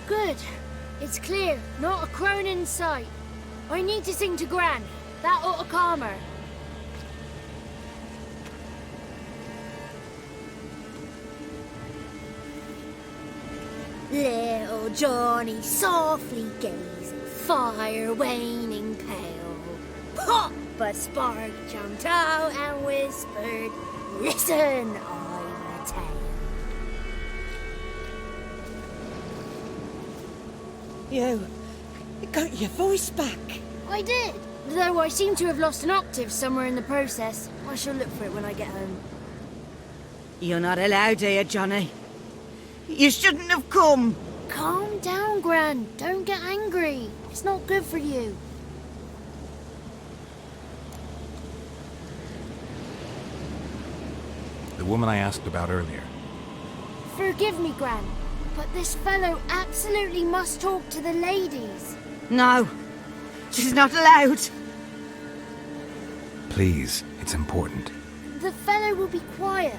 Good. It's clear. Not a crone in sight. I need to sing to Gran. That ought to calm her. Little Johnny softly gazed, fire waning pale. Pop! A spark jumped out and whispered, "Listen, I'm a tale." You got your voice back. I did, though I seem to have lost an octave somewhere in the process. I shall look for it when I get home. You're not allowed here, Johnny. You shouldn't have come. Calm down, Gran. Don't get angry. It's not good for you. The woman I asked about earlier. Forgive me, Gran, but this fellow absolutely must talk to the ladies. No, she's not allowed. Please, it's important. The fellow will be quiet.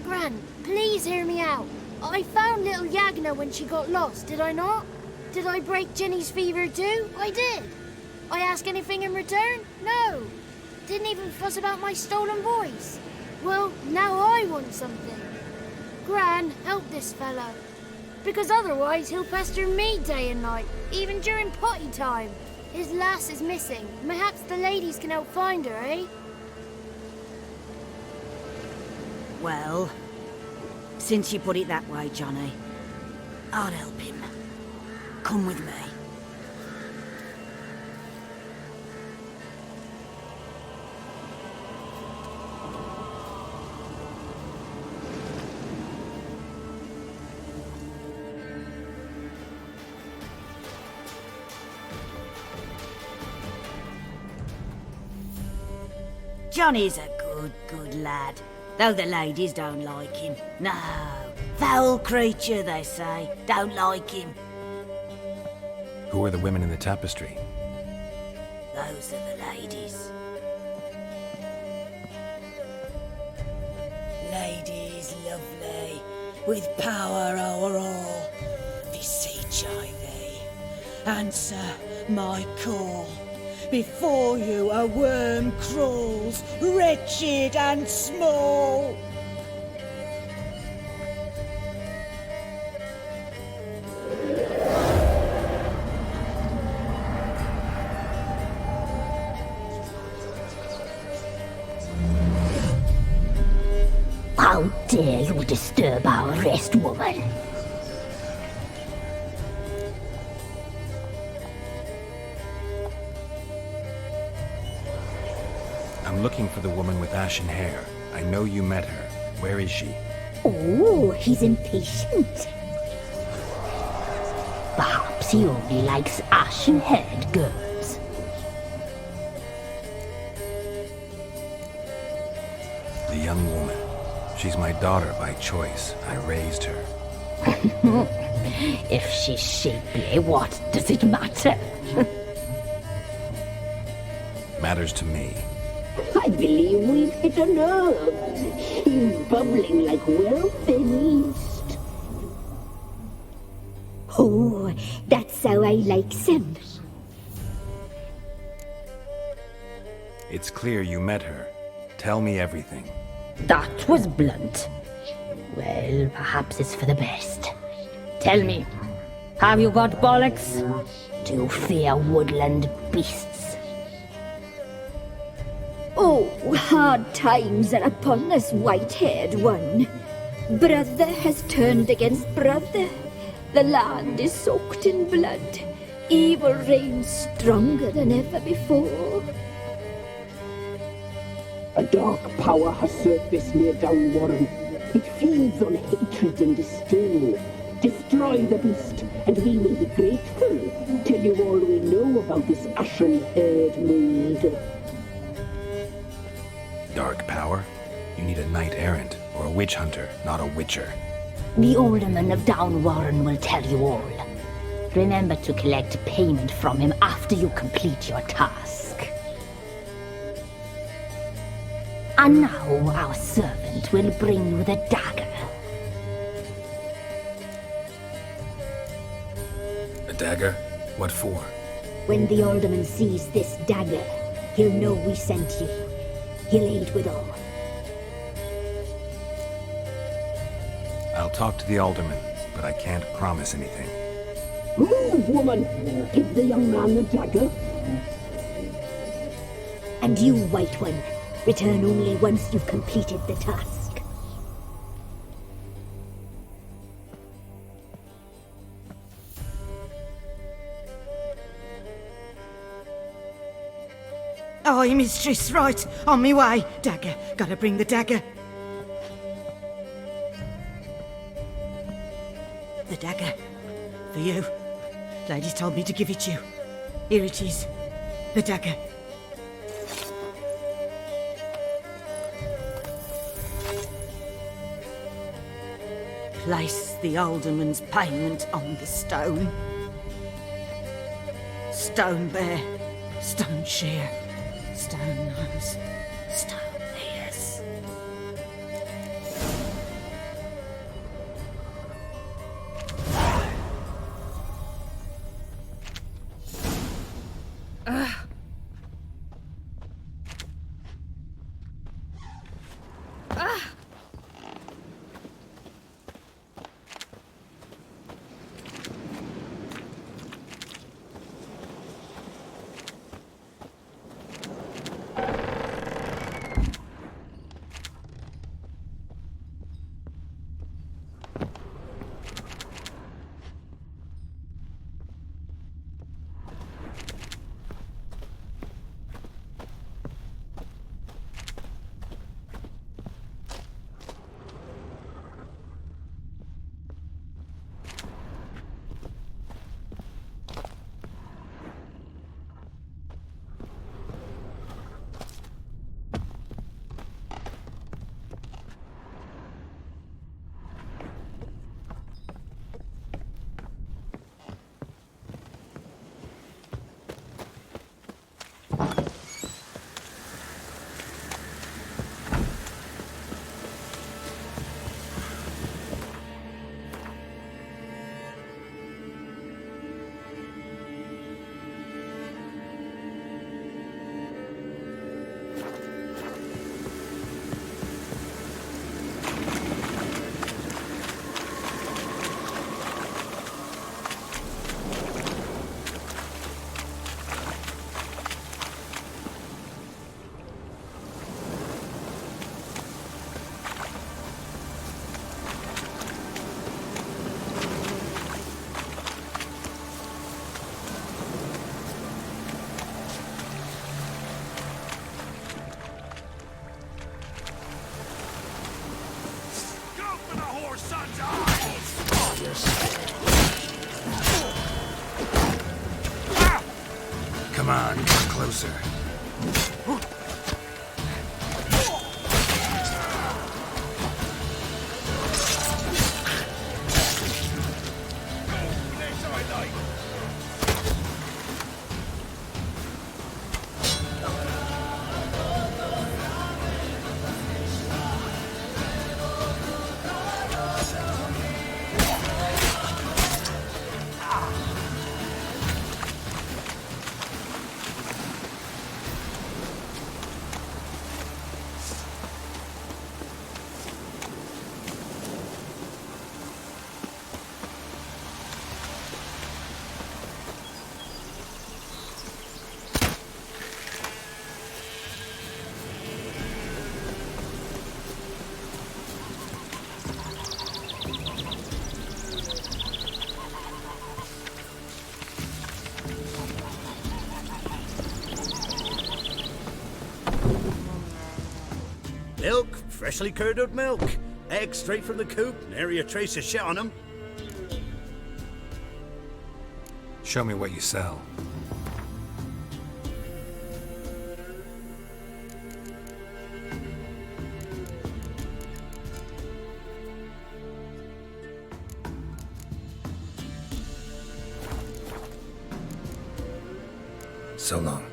Gran, please hear me out. I found little Yagna when she got lost, did I not? Did I break Jenny's fever too? I did. I ask anything in return? No. Didn't even fuss about my stolen voice. Well, now I want something. Gran, help this fella. Because otherwise he'll pester me day and night, even during potty time. His lass is missing. Perhaps the ladies can help find her, eh? Well, since you put it that way, Johnny, I'll help him. Come with me. Johnny's a good lad, though the ladies don't like him. No, foul creature, they say. Don't like him. Who are the women in the tapestry? Those are the ladies. Ladies, lovely. with power o'er all. Beseech I thee, answer my call. Before you a worm crawls, wretched and small. How dare you disturb our rest, woman? I'm looking for the woman with ashen hair. I know you met her. Where is she? Oh, he's impatient. Perhaps he only likes ashen-haired girls. The young woman. She's my daughter by choice. I raised her. If she's shapely, what does it matter? Matters to me. I believe we've hit a nerve. He's bubbling like well-fed yeast. Oh, that's how I likes him. It's clear you met her. Tell me everything. That was blunt. Well, perhaps it's for the best. Tell me, have you got bollocks? Do you fear woodland beasts? Oh, hard times are upon us, white-haired one. Brother has turned against brother. The land is soaked in blood. Evil reigns stronger than ever before. A dark power has surfaced near Downwarren. It feeds on hatred and disdain. Destroy the beast, and we will be grateful. Tell you all we know about this ashen-haired maid. Dark power? You need a knight-errant or a witch hunter, not a witcher. The alderman of Downwarren will tell you all. Remember to collect payment from him after you complete your task. And now our servant will bring you the dagger. A dagger? What for? When the alderman sees this dagger, he'll know we sent you. He'll aid with all. I'll talk to the alderman, but I can't promise anything. Move, woman! Give the young man the dagger. And you, White One, return only once you've completed the task. Aye, mistress, right. On me way. Dagger. Gotta bring the dagger. The dagger. For you. Ladies told me to give it you. Here it is. The dagger. Place the alderman's payment on the stone. Stone bear. Stone shear. Stone nose, stone ears. Come on, come closer. Milk, freshly curdled milk. Eggs straight from the coop, nary a trace of shit on them. Show me what you sell. So long.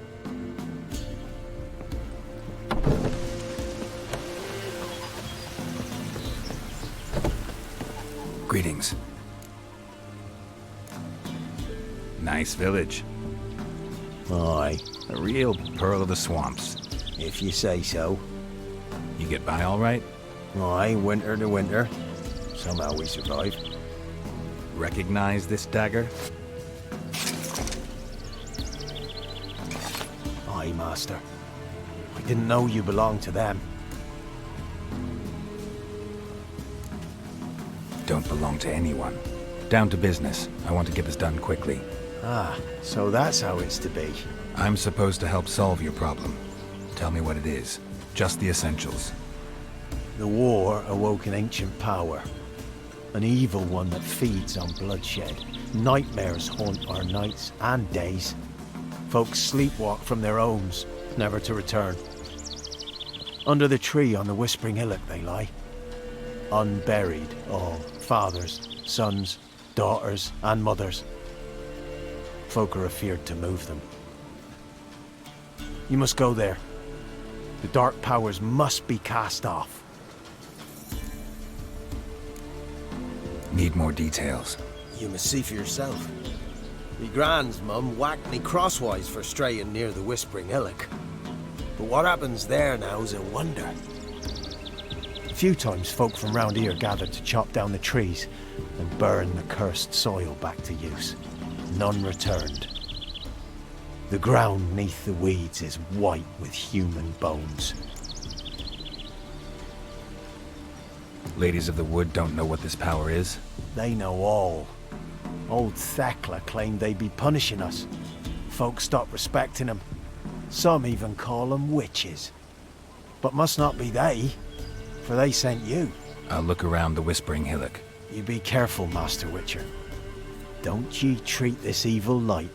Greetings. Nice village. Aye. A real pearl of the swamps. If you say so. You get by all right? Aye, winter to winter. Somehow we survive. Recognize this dagger? Aye, master. I didn't know you belonged to them. Don't belong to anyone. Down to business. I want to get this done quickly. Ah, so that's how it's to be. I'm supposed to help solve your problem. Tell me what it is. Just the essentials. The war awoke an ancient power. An evil one that feeds on bloodshed. Nightmares haunt our nights and days. Folks sleepwalk from their homes, never to return. Under the tree on the Whispering Hillock they lie. Unburied, all. Fathers, sons, daughters, and mothers. Folk are afeard to move them. You must go there. The dark powers must be cast off. Need more details. You must see for yourself. Me grand's mum whacked me crosswise for straying near the Whispering Hillock. But what happens there now's a wonder. A few times folk from round here gathered to chop down the trees and burn the cursed soil back to use. None returned. The ground neath the weeds is white with human bones. Ladies of the Wood don't know what this power is? They know all. Old Thekla claimed they'd be punishing us. Folk stopped respecting them. Some even call them witches. But must not be they, for they sent you. I'll look around the Whispering Hillock. You be careful, Master Witcher. Don't ye treat this evil light.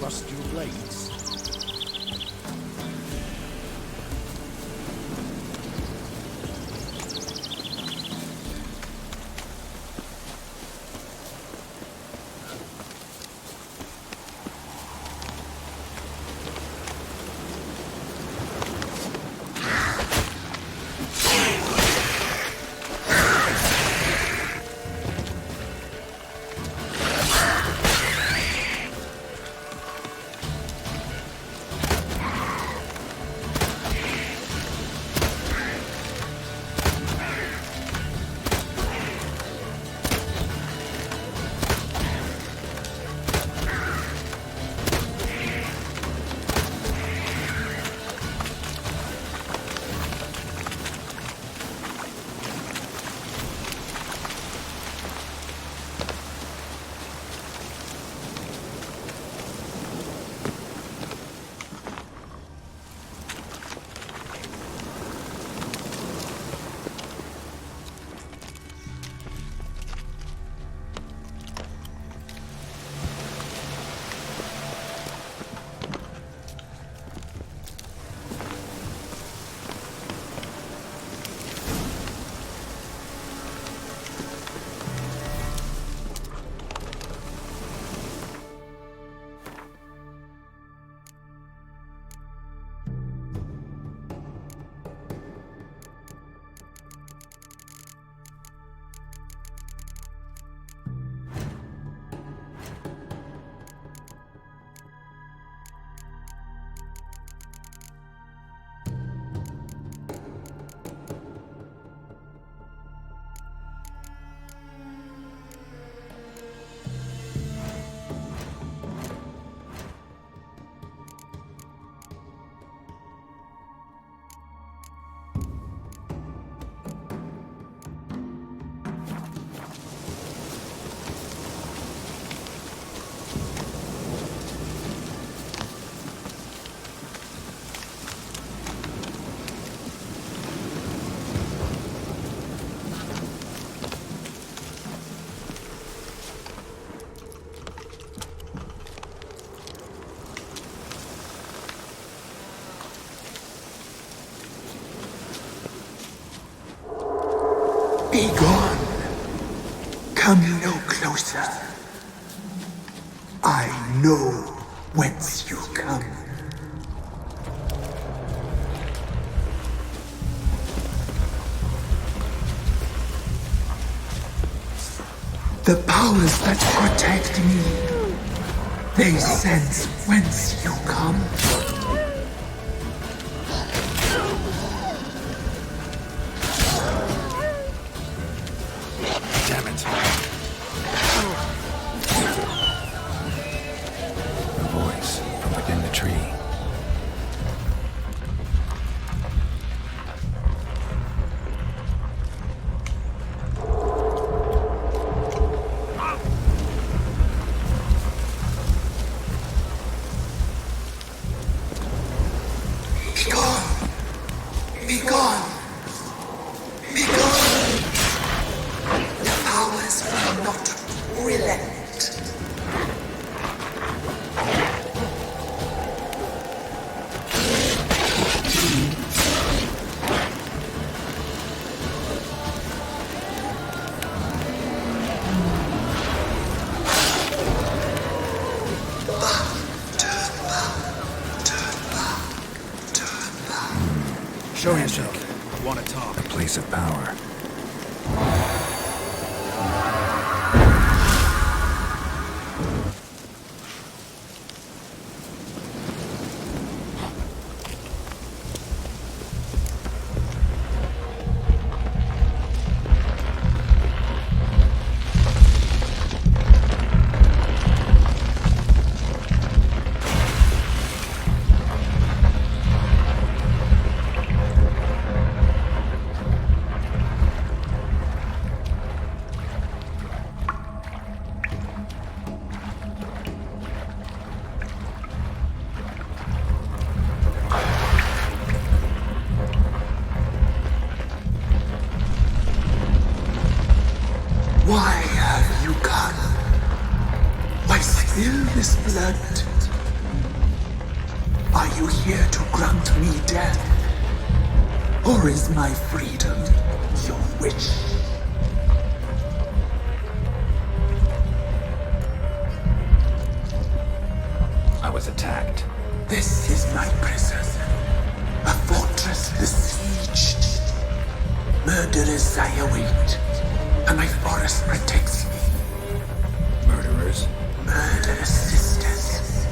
rust your blades? Be gone. Come no closer. I know whence you come. The powers that protect me, they sense whence you come. Damn it. A voice from within the tree. Be gone! Be gone! Be gone! The powers will not relent. Show yourself. Want to talk? A place of power. Why have you come? Why spill this blood? Are you here to grant me death? Or is my freedom your wish? I was attacked. This is my prison. A fortress besieged. Murderers I await, and my forest protects me. Murderers? Murderous sisters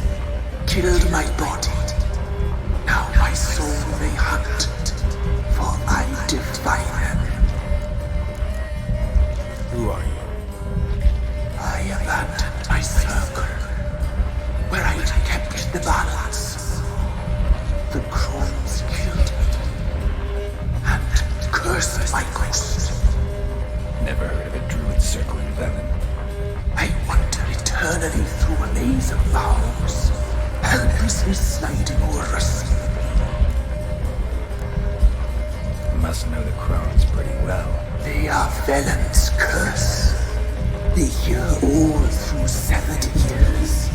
killed my body. Now my soul they hunt, for I defy them. Who are you? I abandoned my circle, where I kept the balance. The crones killed me, and cursed my ghost. Never heard of a druid circle in Velen. I wander eternally through a maze of vows, helplessly sliding over a sea. Must know the crones pretty well. They are Velen's curse. They hear all through severed ears.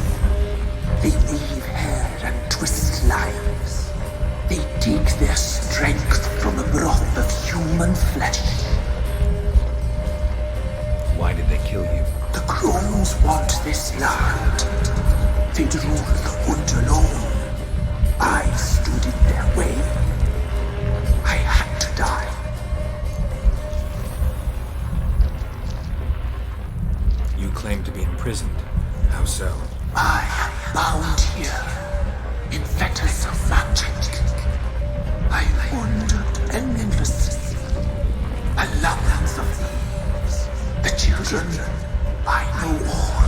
They weave hair and twist lives. They take their strength from the broth of human flesh. Why did they kill you? The crones want this land. They'd rule the wood alone. I stood in their way. I had to die. You claim to be imprisoned. How so? I am bound here, in fetters of magic. I wandered endlessly, a labyrinth of thieves. The children, I know all.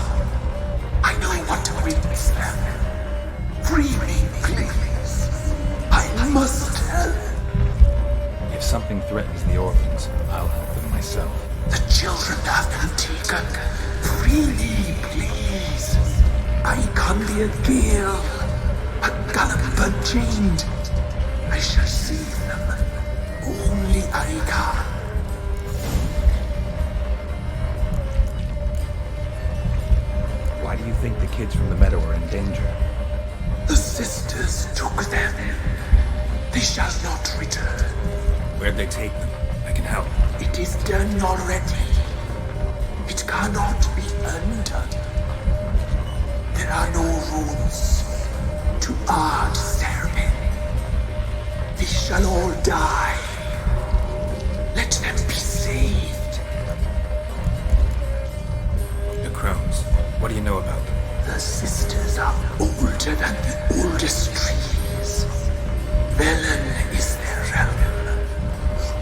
I know what awaits them. Free me, please. I must help. If something threatens the orphans, I'll help them myself. The children have been taken. Free me, please. I can be a gale, a galloper chained. I shall save them. Only I can. Why do you think the kids from the meadow are in danger? The sisters took them. They shall not return. Where'd they take them? I can help. It is done already. It cannot be undone. There are no runes to our ceremony. They shall all die. Let them be saved. The crones. What do you know about them? The sisters are older than the oldest trees. Velen is their realm.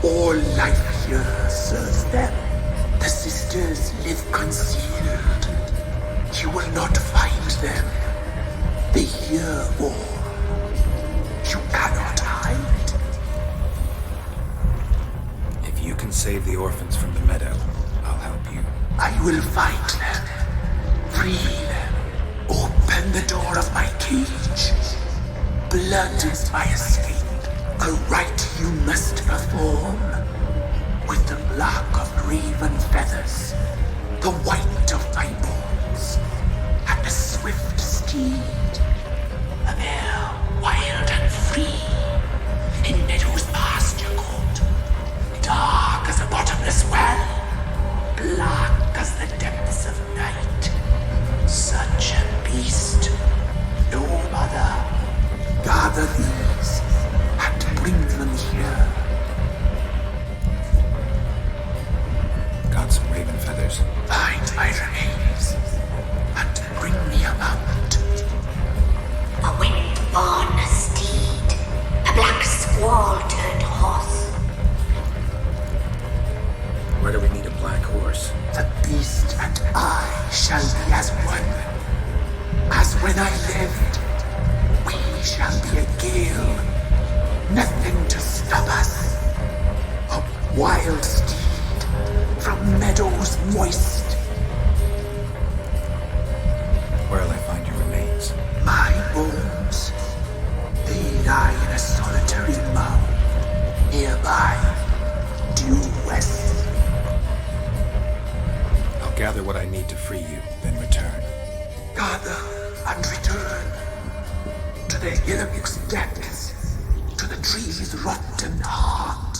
All life here serves them. The sisters live concealed. You will not find them. They hear all. You cannot hide. If you can save the orphans from the meadow, I'll help you. I will find them. Free them. Open the door of my cage. Blood is my escape. A rite you must perform. With the black of raven feathers, the white of my bones, and a swift steed. A mare wild and free, in meadows pasture court, dark as a bottomless well, black as the depths of night. Such a beast, no other. Gather these, and bring them here. Got some raven feathers. Find my remains, and bring me a mount. A wind-born steed, a black squall turned horse. Where do we need a black horse? The beast and I shall be as one. As when I lived, we shall be a gale. Nothing to stop us. A wild steed from meadows moist. Where'll I find your remains? My bones, they lie in a solitary mound nearby, due west. I'll gather what I need to free you, then return. Gather and return to the the Hieroglyph's depths, to the tree's rotten heart.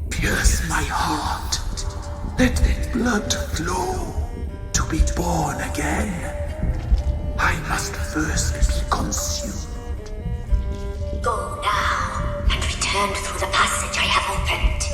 Pierce my heart, let the blood flow, to be born again. I must first be consumed. Go now, and return through the passage I have opened.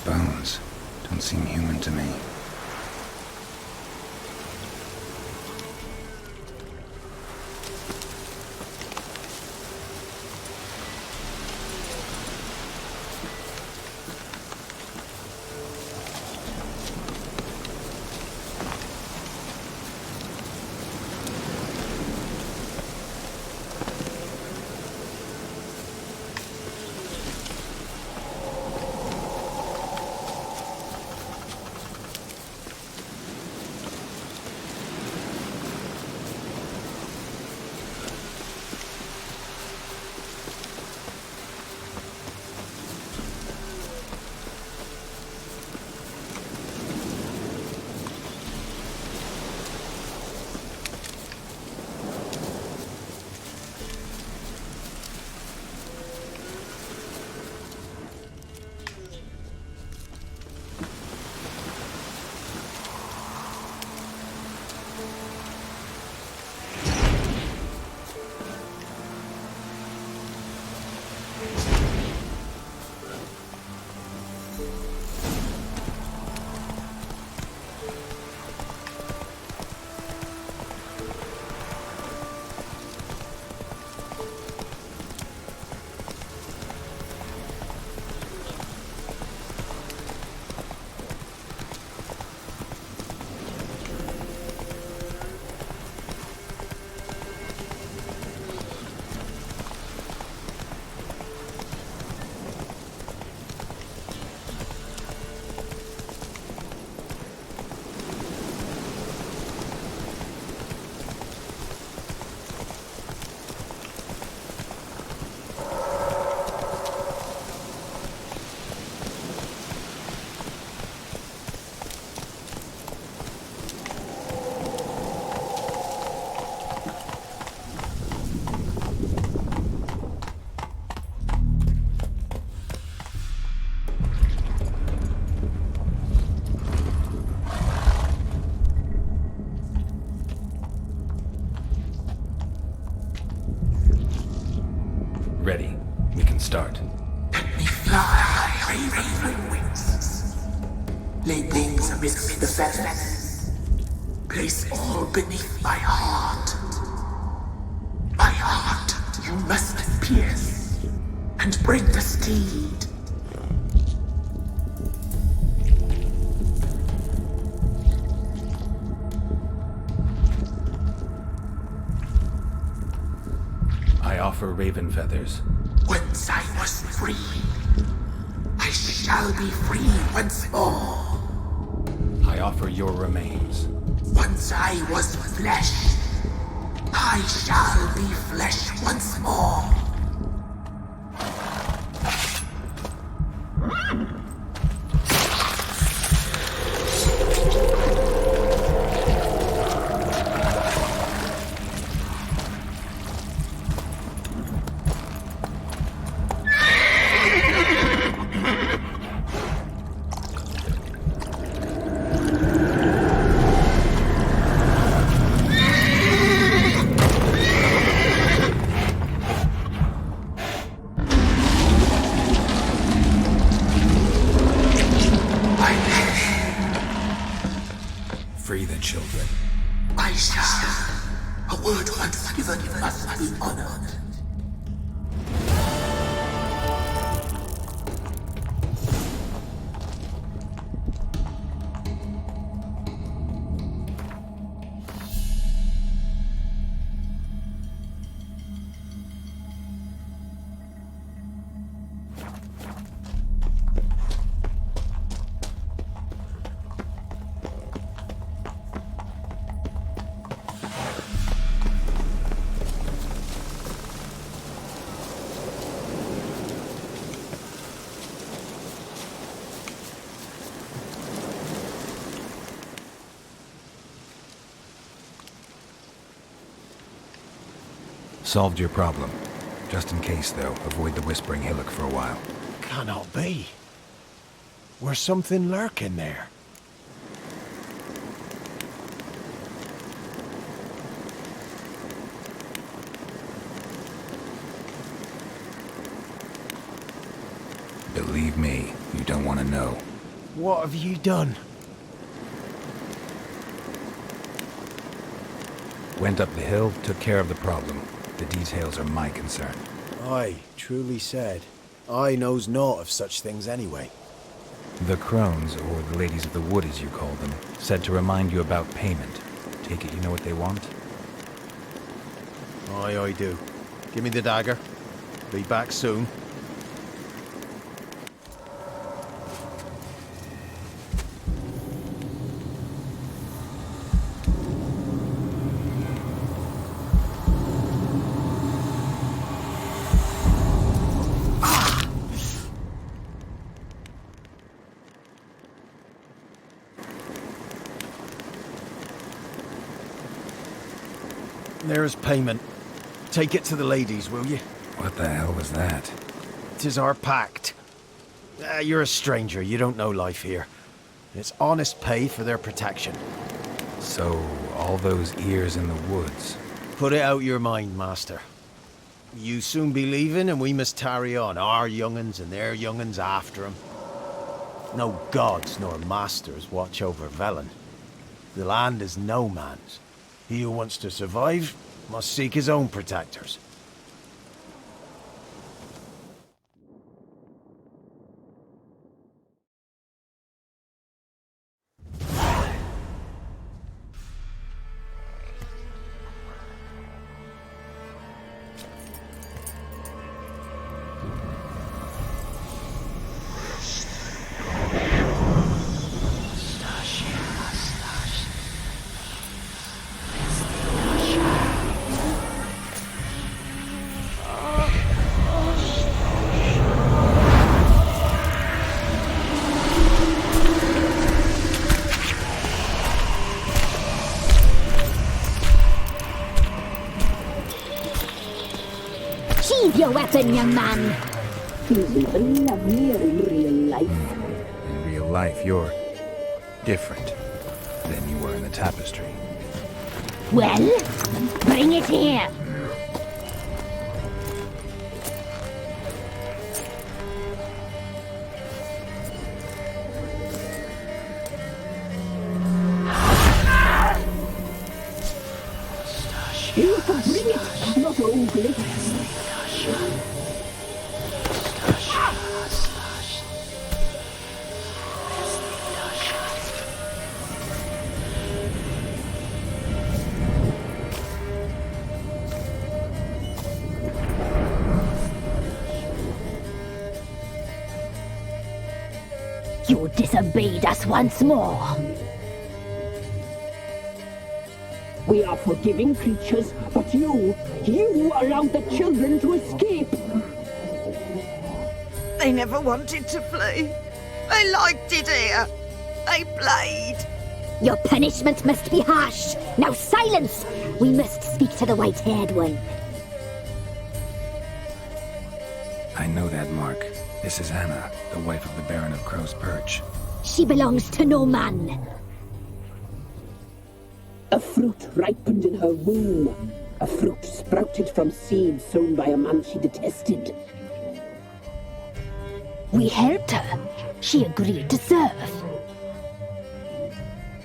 Bones don't seem human to me. Ready. We can start. Fly, raven wings. Lay wings amidst the feathers. Place all beneath my heart. My heart you must pierce, and bring the steed. I offer raven feathers. Once I was free, I shall be free once more. I offer your remains. Once I was flesh, I shall be flesh once more. Free the children. I shall. A word once given must be honored. Solved your problem. Just in case, though, avoid the Whispering Hillock for a while. Cannot be. Where's something lurking there? Believe me, you don't want to know. What have you done? Went up the hill, took care of the problem. The details are my concern. Aye, truly said. I knows naught of such things anyway. The crones, or the ladies of the wood as you call them, said to remind you about payment. Take it you know what they want? Aye, I do. Give me the dagger. Be back soon. There's payment. Take it to the ladies, will you? What the hell was that? 'Tis our pact. You're a stranger, you don't know life here. It's honest pay for their protection. So, all those ears in the woods. Put it out your mind, master. You soon be leaving and we must tarry on, our young'uns and their young'uns after 'em. No gods nor masters watch over Velen. The land is no man's. He who wants to survive must seek his own protectors. Sheathe your weapon, young man. He's even lovelier in real life. In real life, you're different than you were in the tapestry. Well, bring it here. You disobeyed us once more. We are forgiving creatures, but you allowed the children to escape. They never wanted to flee. They liked it here. They played. Your punishment must be harsh. Now silence! We must speak to the white-haired one. I know that mark. This is Anna, the wife of the Baron of Crow's Perch. She belongs to no man. A fruit ripened in her womb. A fruit sprouted from seeds sown by a man she detested. We helped her. She agreed to serve.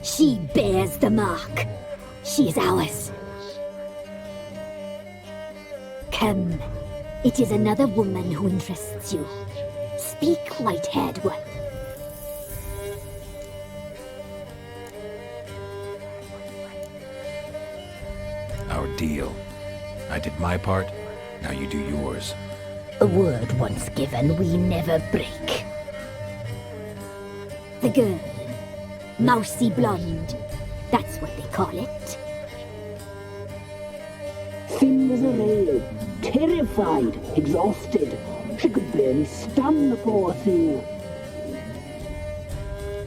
She bears the mark. She is ours. Come. It is another woman who interests you. Speak, white-haired one. Our deal. I did my part, now you do yours. A word once given, we never break. The girl. Mousy blonde. That's what they call it. Thin as a rail, terrified, exhausted. She could barely stand, the poor thing.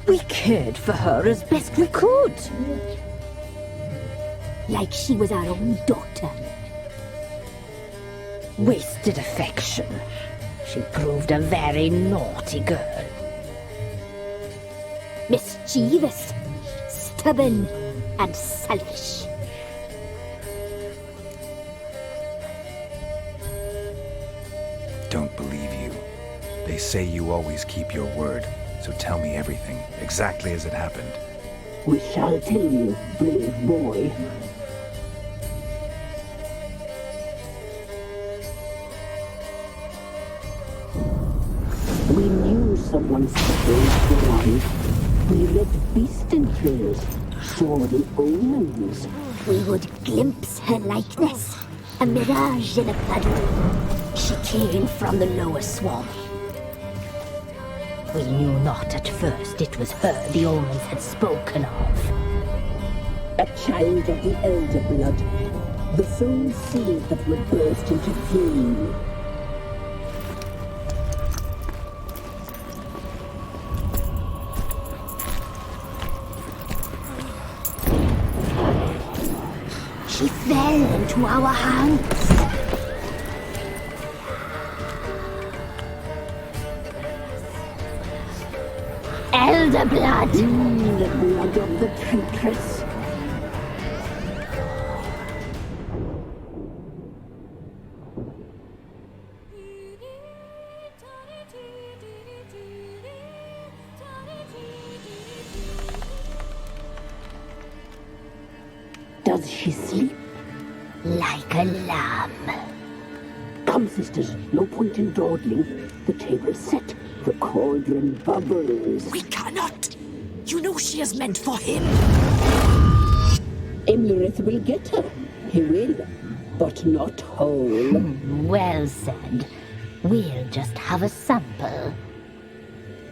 We cared for her as best we could. Like she was our own daughter. Wasted affection. She proved a very naughty girl. Mischievous, stubborn, and selfish. Don't believe you. They say you always keep your word, so tell me everything, exactly as it happened. We shall tell you, brave boy. We knew someone supposed to arrive. We read beast entrails, saw the omens. We would glimpse her likeness, a mirage in a puddle. She came from the lower swamp. We knew not at first it was her the omens had spoken of. A child of the elder blood, the soul seed that would burst into flame. She fell into our hands. Elder blood! The blood of the traitress. Does she sleep? Like a lamb. Come, sisters, no point in dawdling. The table's set. The cauldron bubbles. We cannot! You know she is meant for him! Imlerith will get her. He will, but not whole. Well said. We'll just have a sample.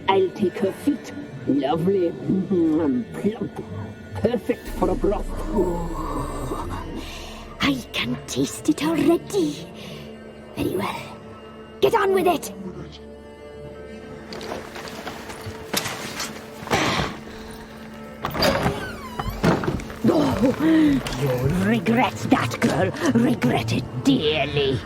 I'll take her feet. Lovely. And plump. Perfect for a broth. Oh, I can taste it already. Very well. Get on with it! You'll regret that, girl. Regret it dearly.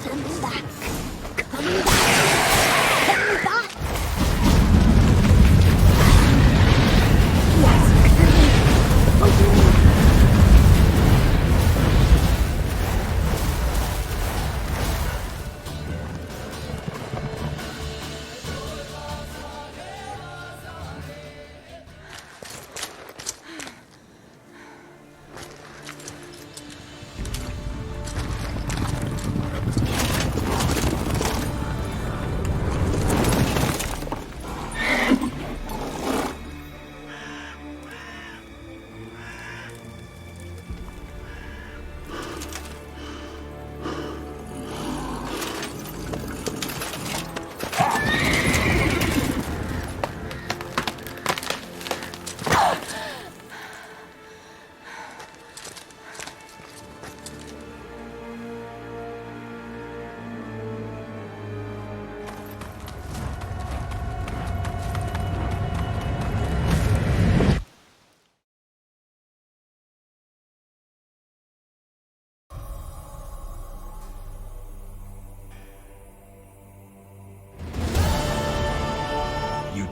Come back. Come back. Come back.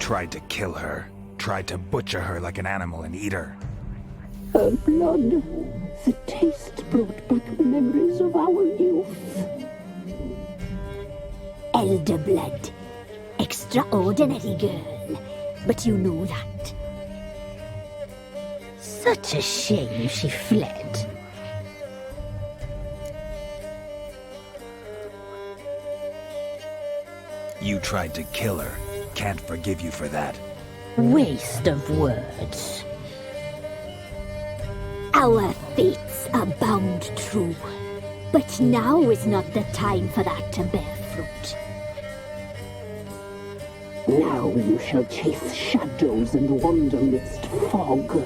tried to kill her. Tried to butcher her like an animal and eat her. Her blood, the taste brought back memories of our youth. Elder blood. Extraordinary girl. But you know that. Such a shame she fled. You tried to kill her. Can't forgive you for that. Waste of words. Our fates are bound true. But now is not the time for that to bear fruit. Now you shall chase shadows and wander midst fog.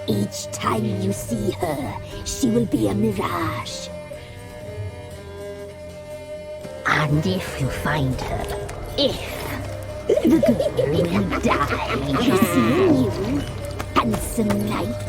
Each time you see her, she will be a mirage. And if you find her, the girl will die. Seeing you, handsome knight.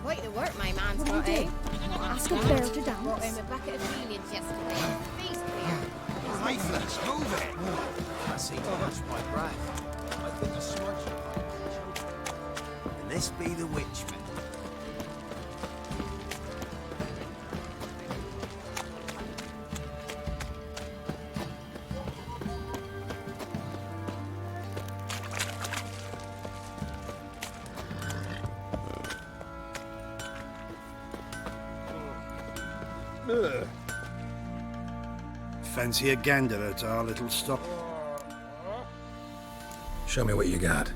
Quite the work my man's got, eh? Ask a bear to dance. Brought him a bucket of millions yesterday. Feast me. Lifeless, move it! I see touch my breath. I think a smudge. And this be the witchman. Fancy a gander at our little stop? Show me what you got.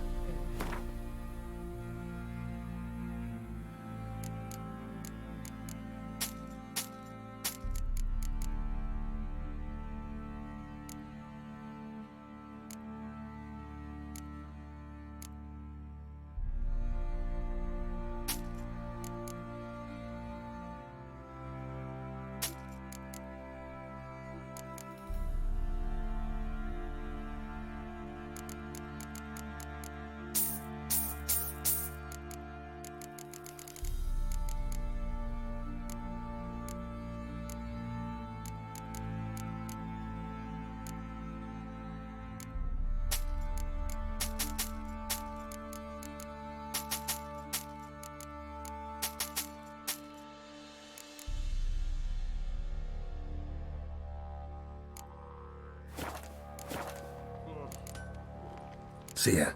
See ya.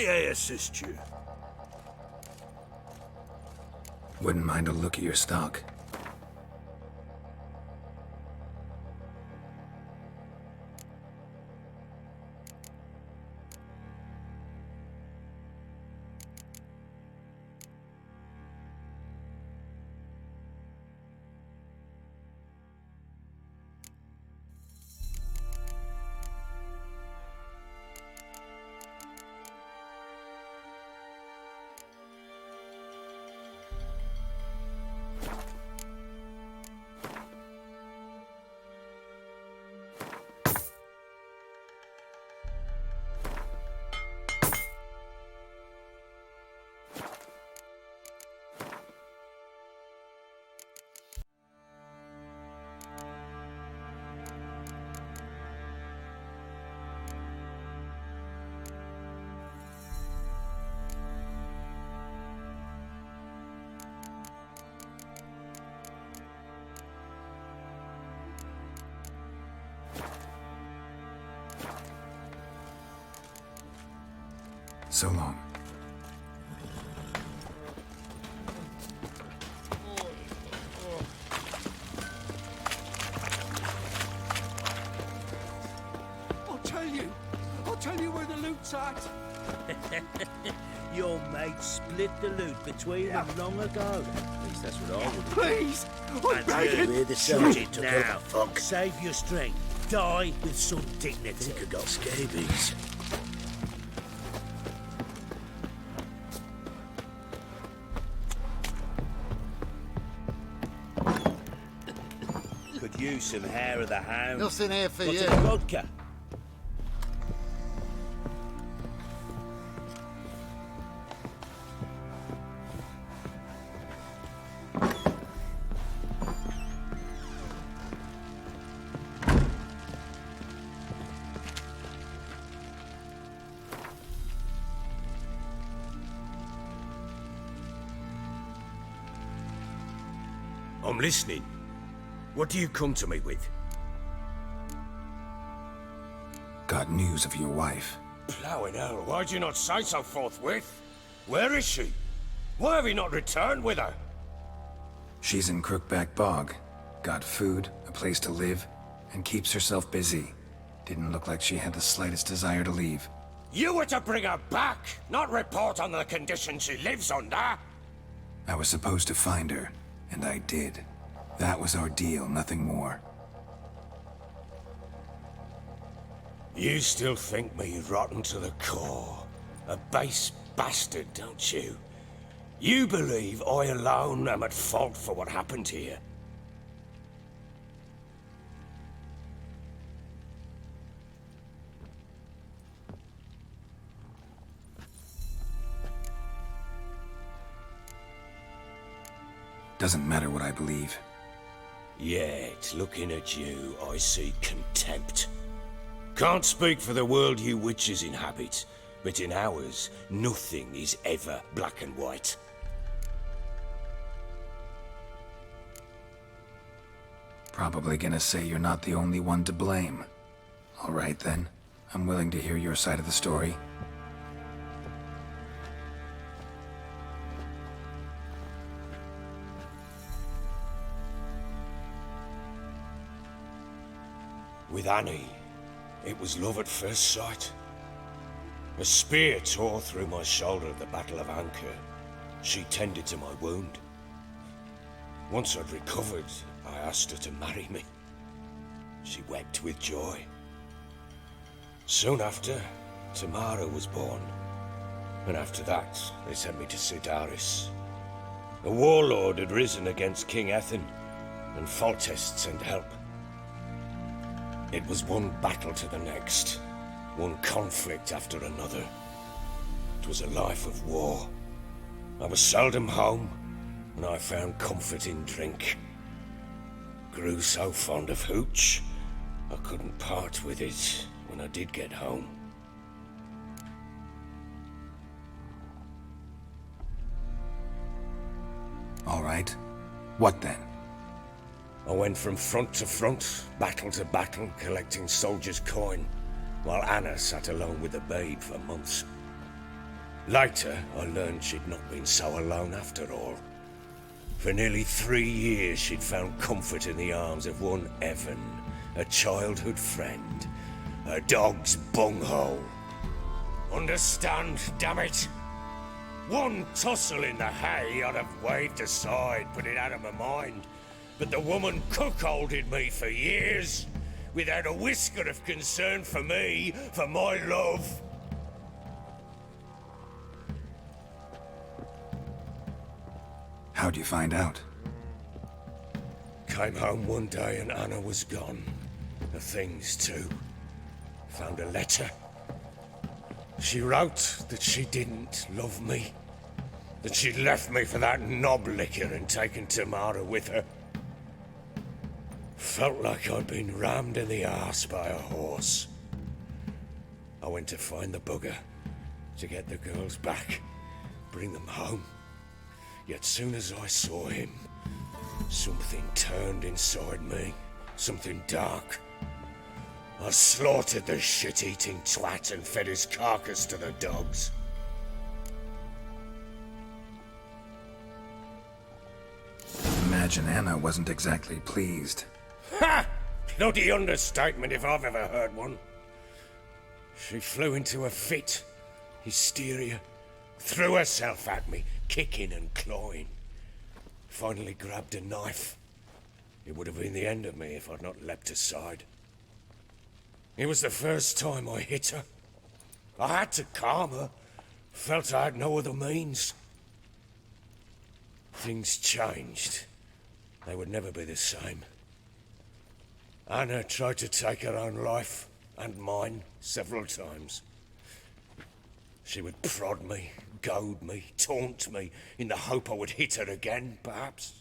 May I assist you? Wouldn't mind a look at your stock. So long. I'll tell you where the loot's at. Your mate split the loot between them long ago. At least that's what I would do. Please! I'm begging! We're the sergeant Took now. over. Fuck. Save your strength. Die with some dignity. Think I got scabies. Could use some hair of the hound. Nothing here for What's you. a vodka? I'm listening. What do you come to me with? Got news of your wife. Plowing hell, why'd you not say so forthwith? Where is she? Why have you not returned with her? She's in Crookback Bog. Got food, a place to live, and keeps herself busy. Didn't look like she had the slightest desire to leave. You were to bring her back, not report on the conditions she lives under. I was supposed to find her, and I did. That was our deal, nothing more. You still think me rotten to the core. A base bastard, don't you? You believe I alone am at fault for what happened here. Doesn't matter what I believe. Yet, looking at you, I see contempt. Can't speak for the world you witches inhabit, but in ours, nothing is ever black and white. Probably gonna say you're not the only one to blame. All right then, I'm willing to hear your side of the story. With Annie, it was love at first sight. A spear tore through my shoulder at the Battle of Anchor. She tended to my wound. Once I'd recovered, I asked her to marry me. She wept with joy. Soon after, Tamara was born. And after that, they sent me to Sidaris. A warlord had risen against King Ethan, and Foltest sent help. It was one battle to the next, one conflict after another. It was a life of war. I was seldom home, and I found comfort in drink. Grew so fond of hooch, I couldn't part with it when I did get home. All right. What then? I went from front to front, battle to battle, collecting soldiers' coin, while Anna sat alone with the babe for months. Later, I learned she'd not been so alone after all. For nearly 3 years, she'd found comfort in the arms of one Evan, a childhood friend, a dog's bunghole. Understand, damn it? One tussle in the hay I'd have waved aside, put it out of my mind. But the woman cuckolded me for years, without a whisker of concern for me, for my love. How'd you find out? Came home one day and Anna was gone. The things too. Found a letter. She wrote that she didn't love me. That she'd left me for that knob licker and taken Tamara with her. Felt like I'd been rammed in the arse by a horse. I went to find the bugger, to get the girls back, bring them home. Yet soon as I saw him, something turned inside me, something dark. I slaughtered the shit-eating twat and fed his carcass to the dogs. Imagine Anna wasn't exactly pleased. Ha! Bloody understatement if I've ever heard one. She flew into a fit, hysteria, threw herself at me, kicking and clawing. Finally grabbed a knife. It would have been the end of me if I'd not leapt aside. It was the first time I hit her. I had to calm her. Felt I had no other means. Things changed. They would never be the same. Anna tried to take her own life, and mine, several times. She would prod me, goad me, taunt me, in the hope I would hit her again, perhaps.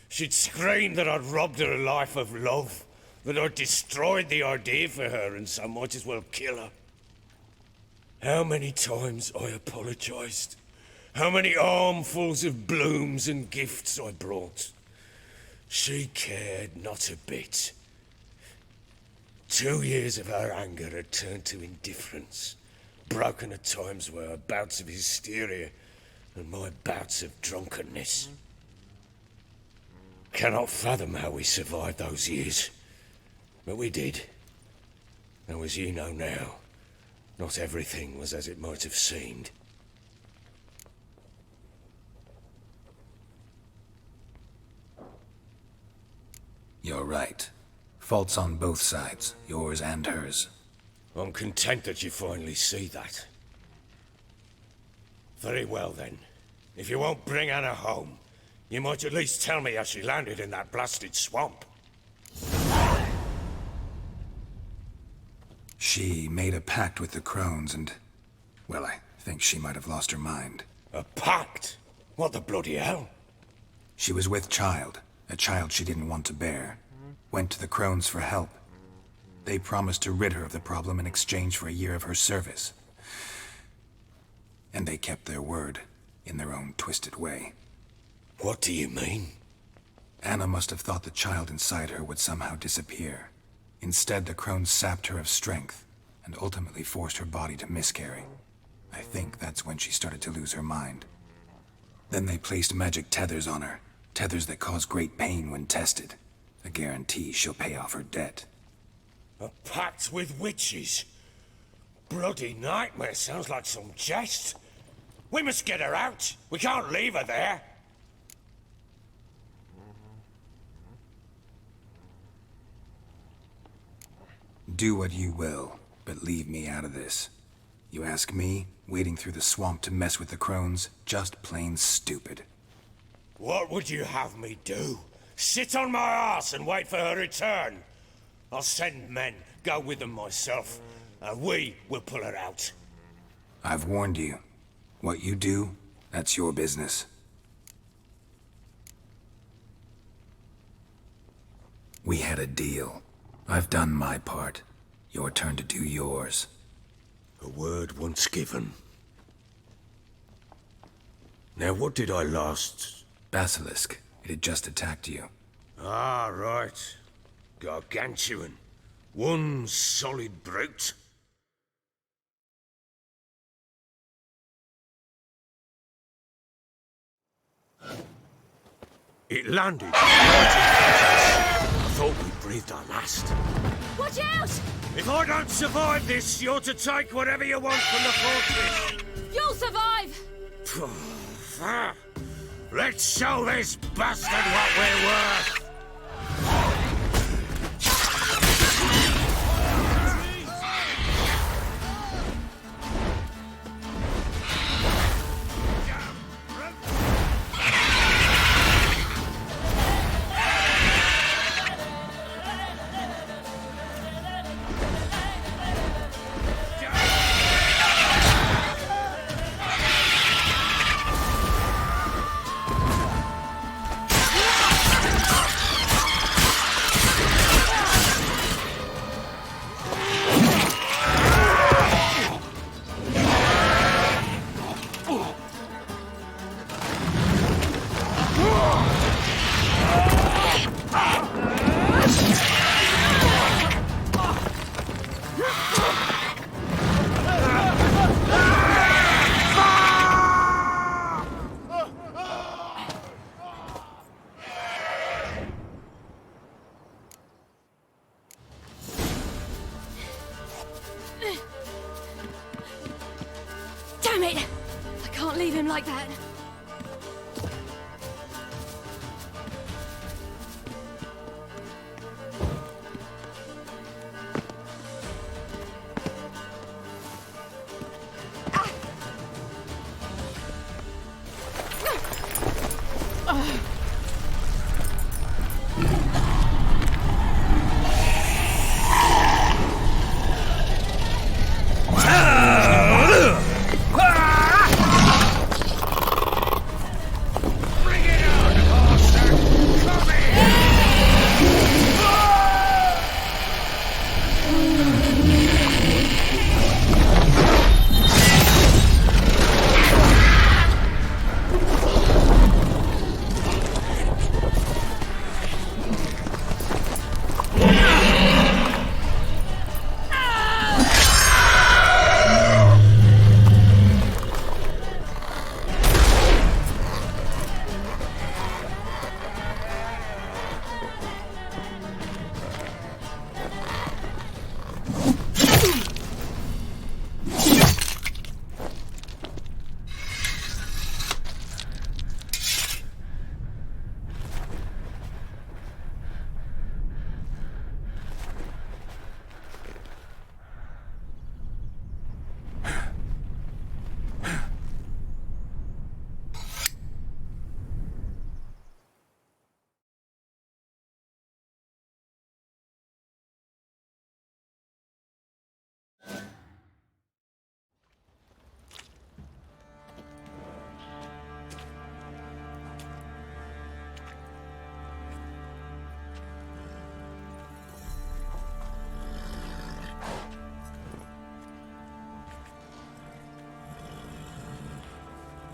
She'd scream that I'd robbed her life of love, that I'd destroyed the idea for her and so might as well kill her. How many times I apologized. How many armfuls of blooms and gifts I brought. She cared not a bit. 2 years of her anger had turned to indifference, broken at times by her bouts of hysteria and my bouts of drunkenness. Cannot fathom how we survived those years, but we did. Though as you know now, not everything was as it might have seemed. You're right. Faults on both sides, yours and hers. I'm content that you finally see that. Very well then. If you won't bring Anna home, you might at least tell me how she landed in that blasted swamp. She made a pact with the crones and... well, I think she might have lost her mind. A pact? What the bloody hell? She was with child, a child she didn't want to bear. Went to the crones for help. They promised to rid her of the problem in exchange for a year of her service. And they kept their word, in their own twisted way. What do you mean? Anna must have thought the child inside her would somehow disappear. Instead, the crones sapped her of strength, and ultimately forced her body to miscarry. I think that's when she started to lose her mind. Then they placed magic tethers on her, tethers that cause great pain when tested. A guarantee she'll pay off her debt. A pact with witches? Bloody nightmare, sounds like some jest. We must get her out. We can't leave her there. Do what you will, but leave me out of this. You ask me, wading through the swamp to mess with the crones, just plain stupid. What would you have me do? Sit on my arse and wait for her return? I'll send men, go with them myself, and we will pull her out. I've warned you. What you do, that's your business. We had a deal. I've done my part. Your turn to do yours. A word once given. Now what did I last... Basilisk. It had just attacked you. Ah, right. Gargantuan. One solid brute. It landed right in. I thought we breathed our last. Watch out! If I don't survive this, you're to take whatever you want from the fortress. You'll survive! Let's show this bastard what we're worth! Damn it! I can't leave him like that.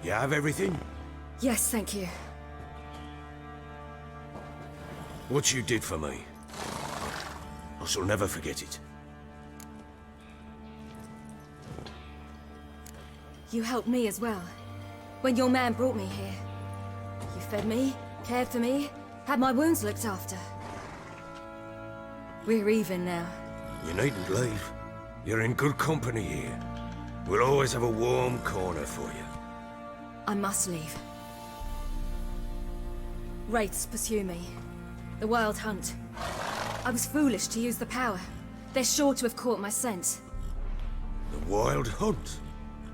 You have everything? Yes, thank you. What you did for me, I shall never forget it. You helped me as well. When your man brought me here. You fed me, cared for me, had my wounds looked after. We're even now. You needn't leave. You're in good company here. We'll always have a warm corner for you. I must leave. Wraiths pursue me. The Wild Hunt. I was foolish to use the power. They're sure to have caught my scent. The Wild Hunt?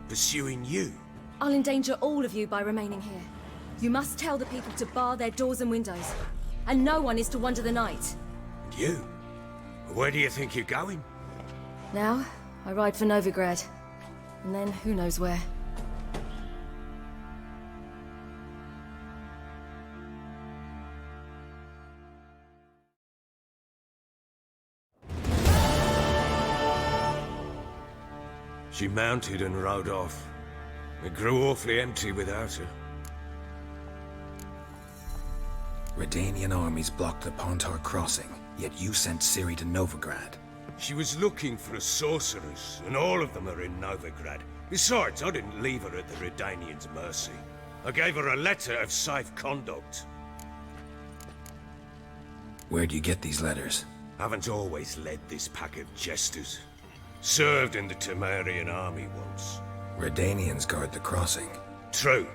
Pursuing you? I'll endanger all of you by remaining here. You must tell the people to bar their doors and windows. And no one is to wander the night. And you? Where do you think you're going? Now, I ride for Novigrad. And then who knows where. She mounted and rode off. It grew awfully empty without her. Redanian armies blocked the Pontar crossing, yet you sent Ciri to Novigrad. She was looking for a sorceress, and all of them are in Novigrad. Besides, I didn't leave her at the Redanians' mercy. I gave her a letter of safe conduct. Where'd you get these letters? Haven't always led this pack of jesters. Served in the Temerian army once. Redanians guard the crossing. True.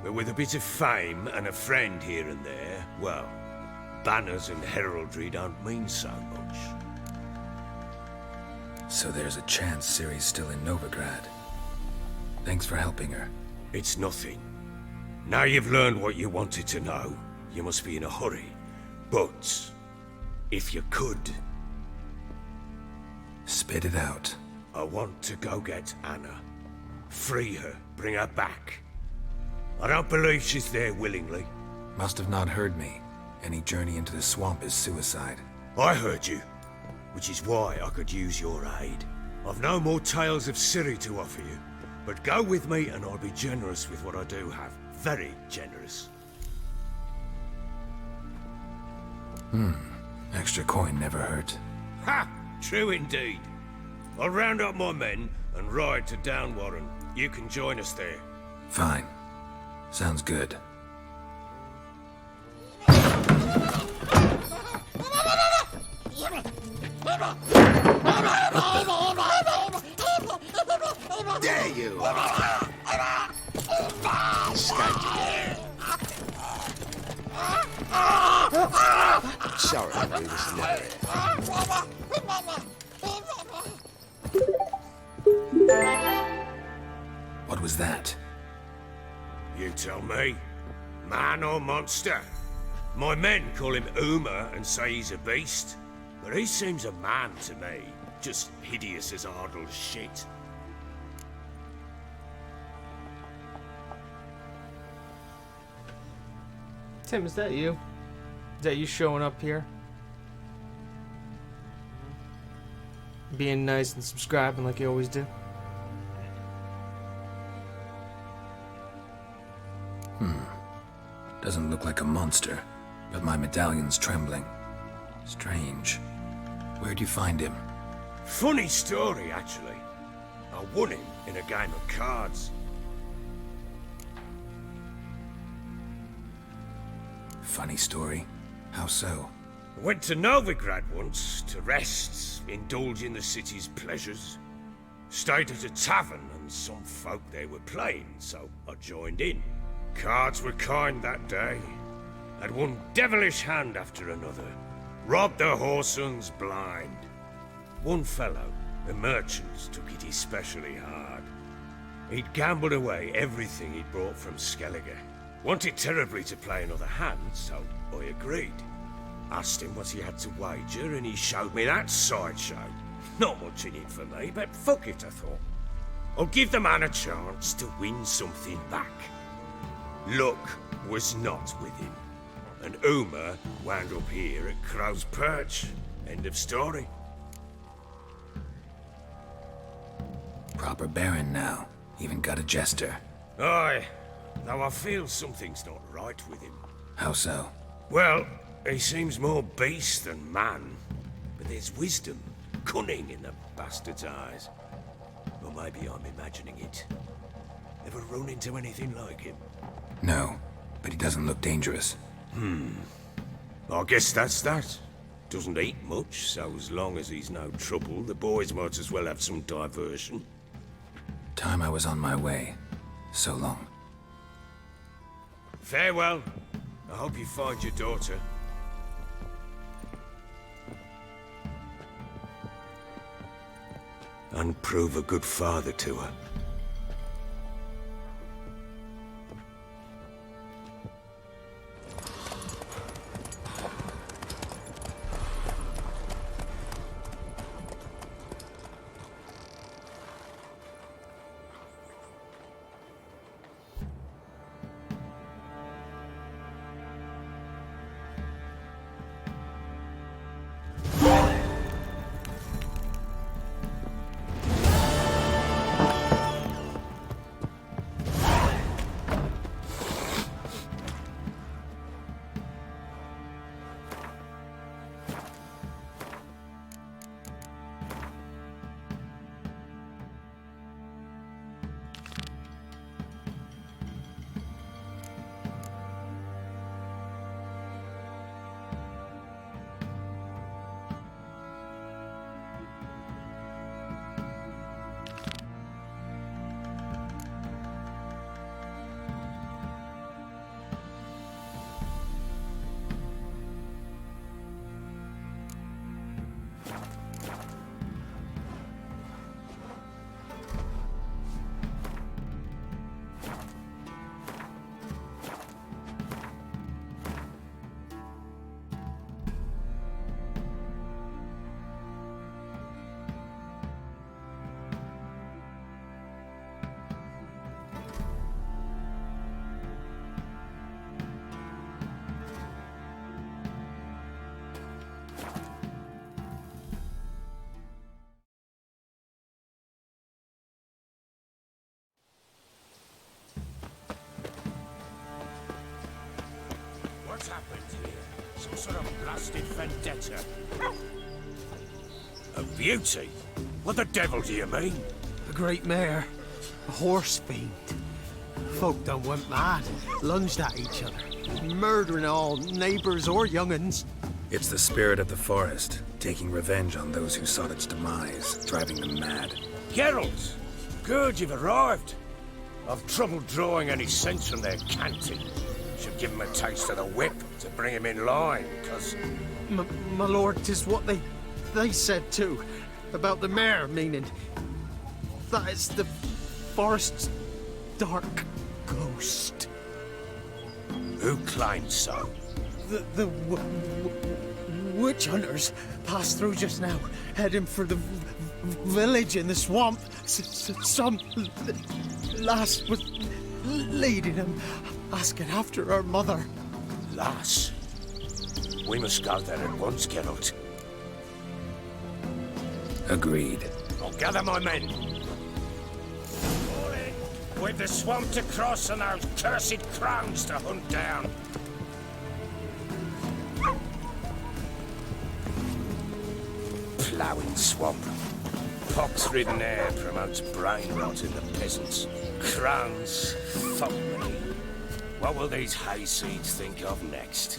But with a bit of fame and a friend here and there, well, banners and heraldry don't mean so much. So there's a chance Ciri's still in Novigrad. Thanks for helping her. It's nothing. Now you've learned what you wanted to know, you must be in a hurry. But, if you could... Spit it out. I want to go get Anna. Free her, bring her back. I don't believe she's there willingly. Must have not heard me. Any journey into the swamp is suicide. I heard you, which is why I could use your aid. I've no more tales of Ciri to offer you, but go with me and I'll be generous with what I do have. Very generous. Extra coin never hurt. Ha! True indeed. I'll round up my men and ride to Downwarren. You can join us there. Fine. Sounds good. There you are! Sorry, we was never What was that? You tell me. Man or monster? My men call him Uma and say he's a beast, but he seems a man to me. Just hideous as Ardle's shit. Tim, is that you? Is that you showing up here? Being nice and subscribing like you always do? Doesn't look like a monster, but my medallion's trembling. Strange. Where'd you find him? Funny story, actually. I won him in a game of cards. Funny story. How so? I went to Novigrad once to rest, indulge in the city's pleasures. Stayed at a tavern and some folk there were playing, so I joined in. Cards were kind that day. Had one devilish hand after another. Robbed the whoresun's blind. One fellow, a merchant, took it especially hard. He'd gambled away everything he'd brought from Skellige. Wanted terribly to play another hand, so I agreed. Asked him what he had to wager, and he showed me that sideshow. Not much in it for me, but fuck it, I thought. I'll give the man a chance to win something back. Luck was not with him, and Uma wound up here at Crow's Perch. End of story. Proper baron now. Even got a jester. Aye, though I feel something's not right with him. How so? Well, he seems more beast than man, but there's wisdom, cunning in the bastard's eyes. Or maybe I'm imagining it. Ever run into anything like him? No, but he doesn't look dangerous. I guess that's that. Doesn't eat much, so as long as he's no trouble, the boys might as well have some diversion. Time I was on my way. So long. Farewell. I hope you find your daughter. And prove a good father to her. sort of blasted vendetta? A beauty? What the devil do you mean? A great mare. A horse fiend. Folk done went mad, lunged at each other, murdering all neighbours or young'uns. It's the spirit of the forest, taking revenge on those who sought its demise, driving them mad. Geralt! Good, you've arrived. I've trouble drawing any sense from their canting. Should give him a taste of the whip to bring him in line, because... My lord, 'tis what they said too, about the mare, meaning that it's the forest's dark ghost. Who claims so? The witch hunters passed through just now, heading for the village in the swamp. Some lass was leading them, asking after her mother. Lass? We must go there at once, Geralt. Agreed. I'll gather my men. With the swamp to cross and those cursed crows to hunt down. Ploughing swamp. Pox-ridden air promotes brain rot in the peasants. Crowns, fuck me. What will these hayseeds think of next?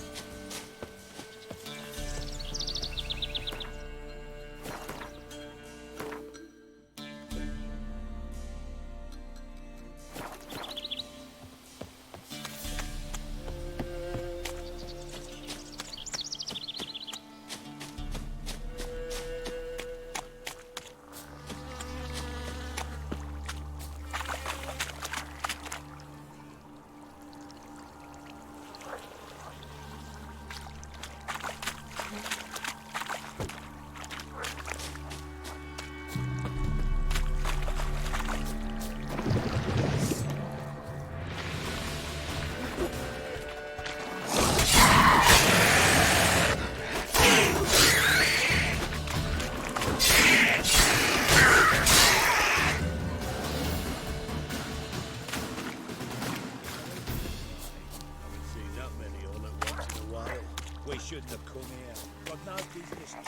Shouldn't have come here. Got no business to.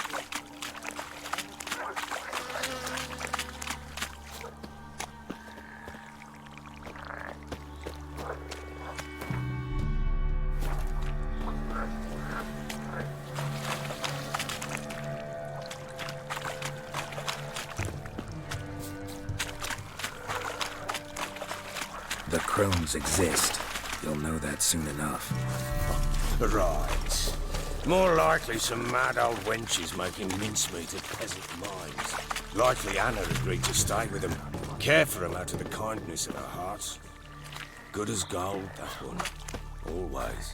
The crones exist. You'll know that soon enough. Right. More likely some mad old wenches making mincemeat of peasant minds. Likely Anna agreed to stay with them, care for them out of the kindness of her heart. Good as gold, that one. Always.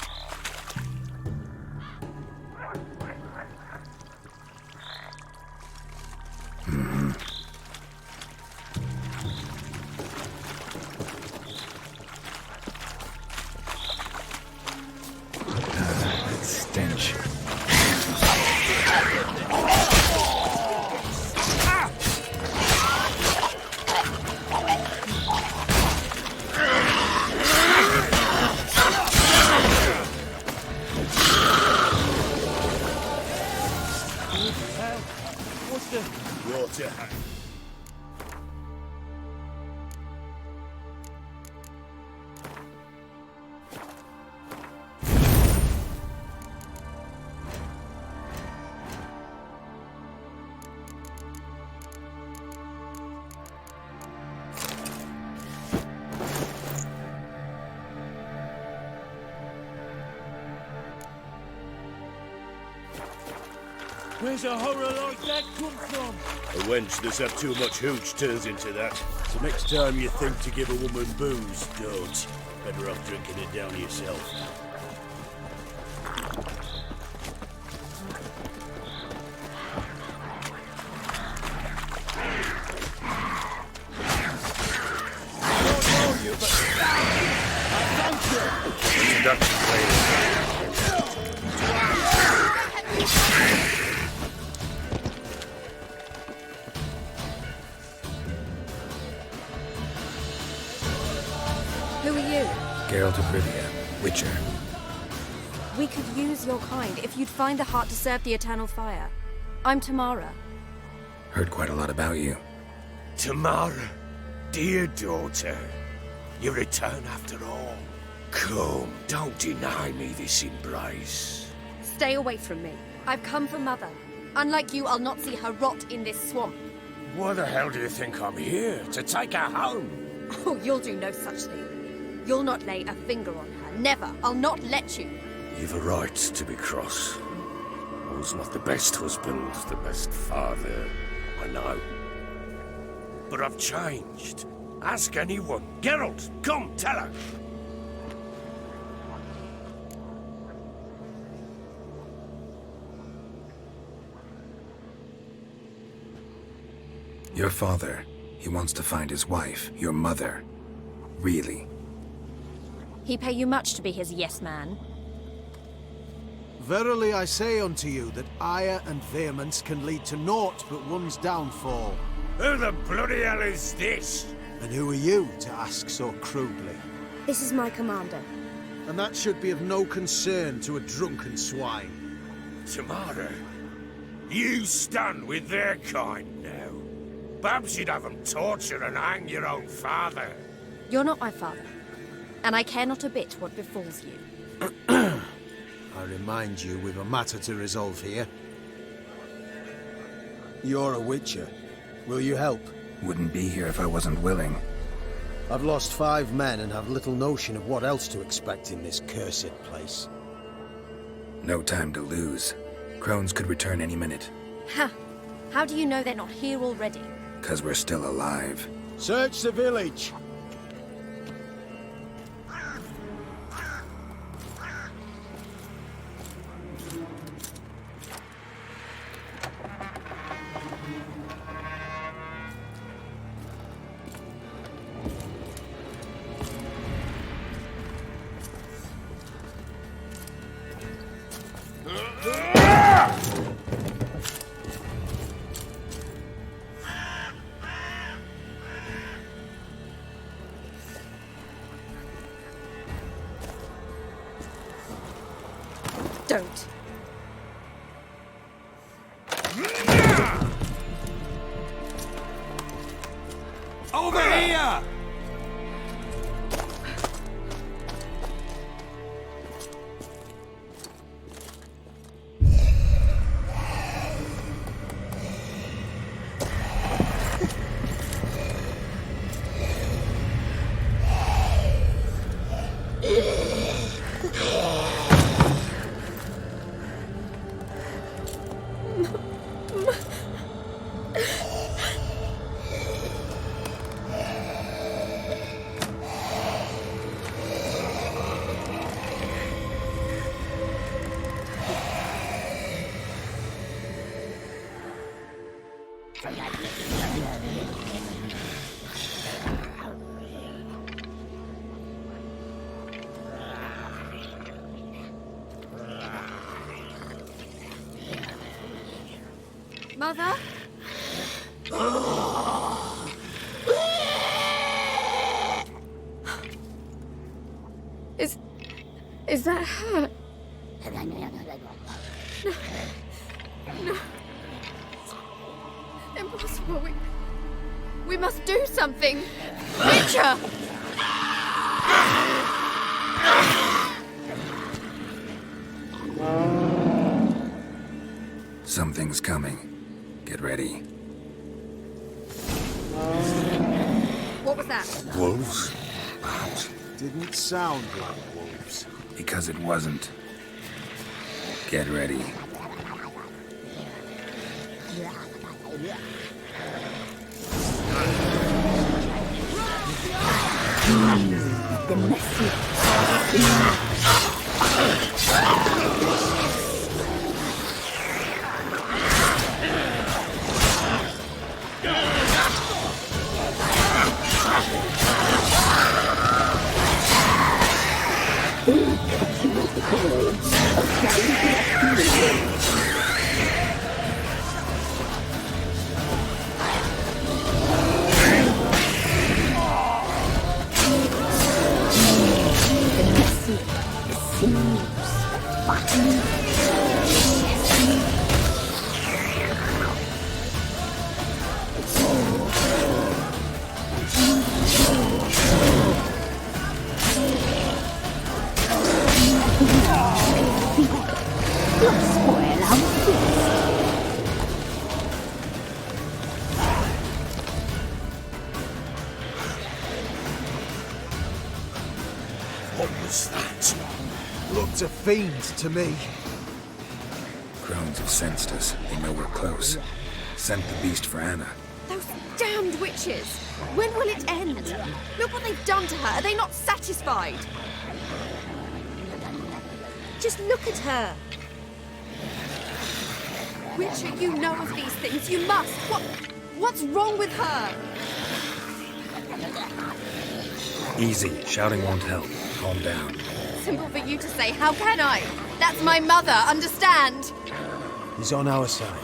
Stench. What's the water? Where's a horror like that come from? A wench that's had too much hooch turns into that. So next time you think to give a woman booze, don't. Better off drinking it down yourself. Introduction, please. Who are you? Geralt of Rivia, Witcher. We could use your kind if you'd find the heart to serve the eternal fire. I'm Tamara. Heard quite a lot about you. Tamara, dear daughter, you return after all. Come, don't deny me this embrace. Stay away from me. I've come for Mother. Unlike you, I'll not see her rot in this swamp. Why the hell do you think I'm here? To take her home? Oh, you'll do no such thing. You'll not lay a finger on her. Never. I'll not let you. You've a right to be cross. I was not the best husband, the best father, I know. But I've changed. Ask anyone. Geralt, come, tell her. Your father, he wants to find his wife, your mother. Really? He pay you much to be his yes man. Verily I say unto you that ire and vehemence can lead to naught but one's downfall. Who the bloody hell is this? And who are you to ask so crudely? This is my commander. And that should be of no concern to a drunken swine. Tamara, you stand with their kind now. Perhaps you'd have them torture and hang your own father. You're not my father, and I care not a bit what befalls you. I remind you we've a matter to resolve here. You're a witcher. Will you help? Wouldn't be here if I wasn't willing. I've lost 5 men and have little notion of what else to expect in this cursed place. No time to lose. Crones could return any minute. Ha! How do you know they're not here already? 'Cause we're still alive. Search the village! Don't. Over here! Mother? Is that her? No. No. It's impossible. We must do something. Witcher! Something's coming. Get ready. What was that? Wolves? Didn't sound like wolves. Because it wasn't. Get ready. The message. What was that? Looked of fiends to me. Crones have sensed us. They know we're close. Sent the beast for Anna. Those damned witches! When will it end? Look what they've done to her. Are they not satisfied? Just look at her. Witcher, you know of these things. You must. What's wrong with her? Easy. Shouting won't help. Calm down. Simple for you to say. How can I? That's my mother. Understand? He's on our side.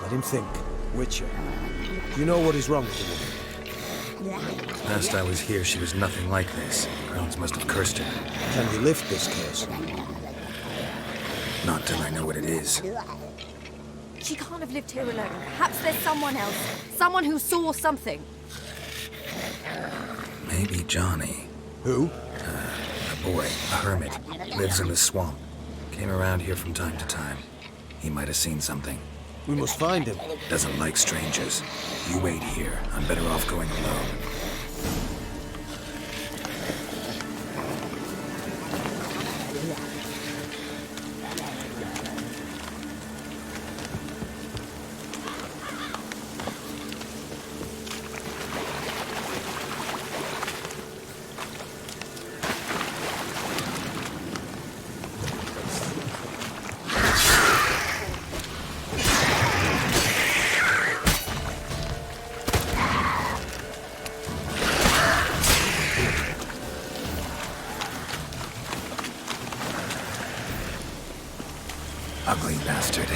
Let him think. Witcher, do you know what is wrong with the woman? Last I was here, she was nothing like this. Crones must have cursed her. Can we lift this curse? Not till I know what it is. She can't have lived here alone. Perhaps there's someone else. Someone who saw something. Maybe Johnny. Who? A boy, a hermit. Lives in the swamp. Came around here from time to time. He might have seen something. We must find him. Doesn't like strangers. You wait here. I'm better off going alone. Ugly bastard.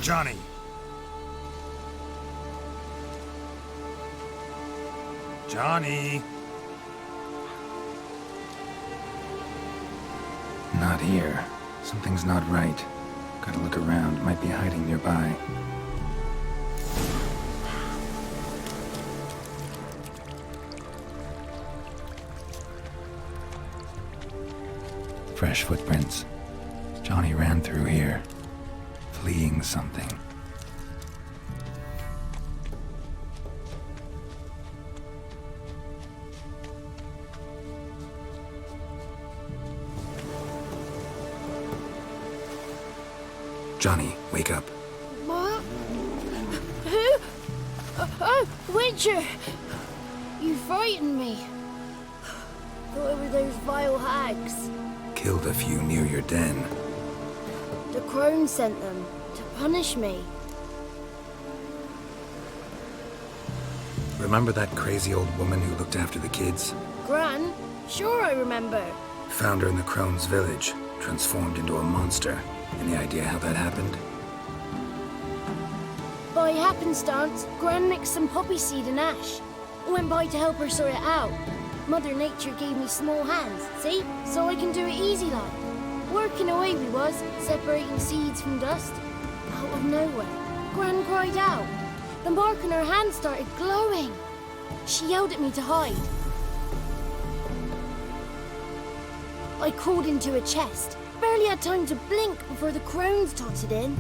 Johnny. Johnny. Not here. Something's not right. Gotta look around. Might be hiding nearby. Fresh footprints. Johnny ran through here, fleeing something. Johnny, wake up. What? Who? Oh, Witcher! You frightened me. Thought it were those vile hags. Killed a few near your den. The crone sent them to punish me. Remember that crazy old woman who looked after the kids? Gran? Sure I remember. Found her in the Crone's village, transformed into a monster. Any idea how that happened? By happenstance, Gran mixed some poppy seed and ash. Went by to help her sort it out. Mother Nature gave me small hands, see? So I can do it easy like. Working away we was, separating seeds from dust. Out of nowhere, Gran cried out. The mark on her hand started glowing. She yelled at me to hide. I crawled into a chest. Barely had time to blink before the crones totted in.